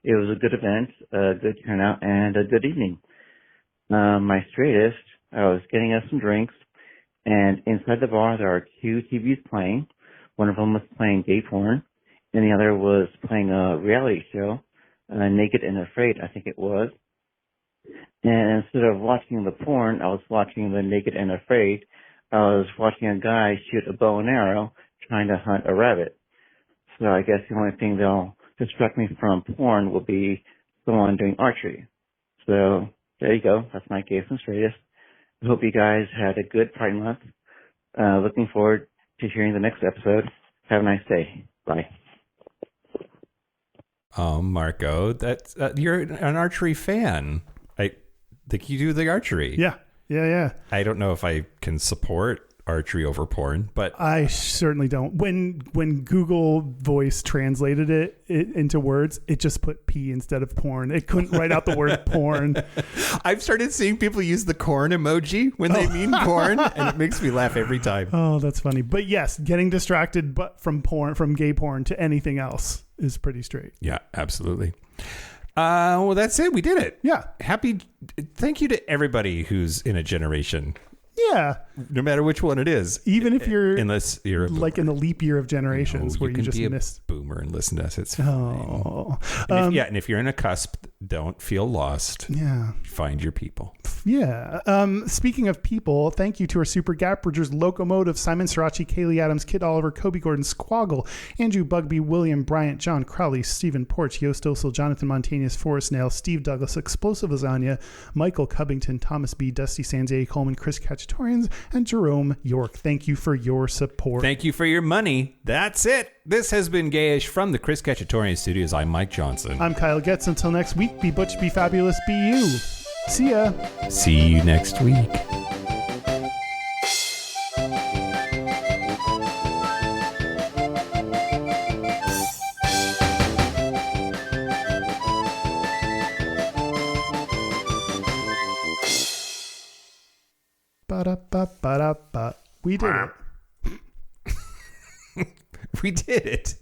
It was a good event, a good turnout, and a good evening. My straightest, I was getting us some drinks, and inside the bar there are 2 TVs playing. One of them was playing gay porn, and the other was playing a reality show, Naked and Afraid, I think it was. And instead of watching the porn, I was watching the Naked and Afraid. I was watching a guy shoot a bow and arrow trying to hunt a rabbit. So I guess the only thing they'll distract me from porn will be someone doing archery. So there you go. That's my Gayest and Straightest. I hope you guys had a good Pride Month. Looking forward to hearing the next episode. Have a nice day. Bye. Oh, Marco, that's you're an archery fan. I think you do the archery. Yeah. I don't know if I can support archery over porn, but I certainly don't. When Google Voice translated it into words, it just put P instead of porn. It couldn't write out the word porn. I've started seeing people use the corn emoji when they mean porn, and it makes me laugh every time. Oh, that's funny. But yes, getting distracted from gay porn to anything else is pretty straight. Yeah, absolutely. Well, that's it. We did it. Yeah. Thank you to everybody who's in a generation. Yeah. No matter which one it is. Even if you're unless you're like in the leap year of generations where you just missed. Boomer and listen to us. It's fine. And if you're in a cusp, don't feel lost. Yeah. Find your people. Yeah. Speaking of people, thank you to our Super Gap Bridgers, Locomotive, Simon Srirachi, Kaylee Adams, Kid Oliver, Kobe Gordon, Squoggle, Andrew Bugby, William Bryant, John Crowley, Stephen Porch, Yost Osel, Jonathan Montanius, Forrest Nail, Steve Douglas, Explosive Lasagna, Michael Cubbington, Thomas B., Dusty Sanjay Coleman, Chris Cacciatorians, and Jerome York. Thank you for your support. Thank you for your money. That's it. This has been Gayish from the Chris Cacciatorian Studios. I'm Mike Johnson. I'm Kyle Getz. Until next week, be butch, be fabulous, be you. See ya. See you next week. Ba-da-ba-ba-da-ba. We did it. We did it.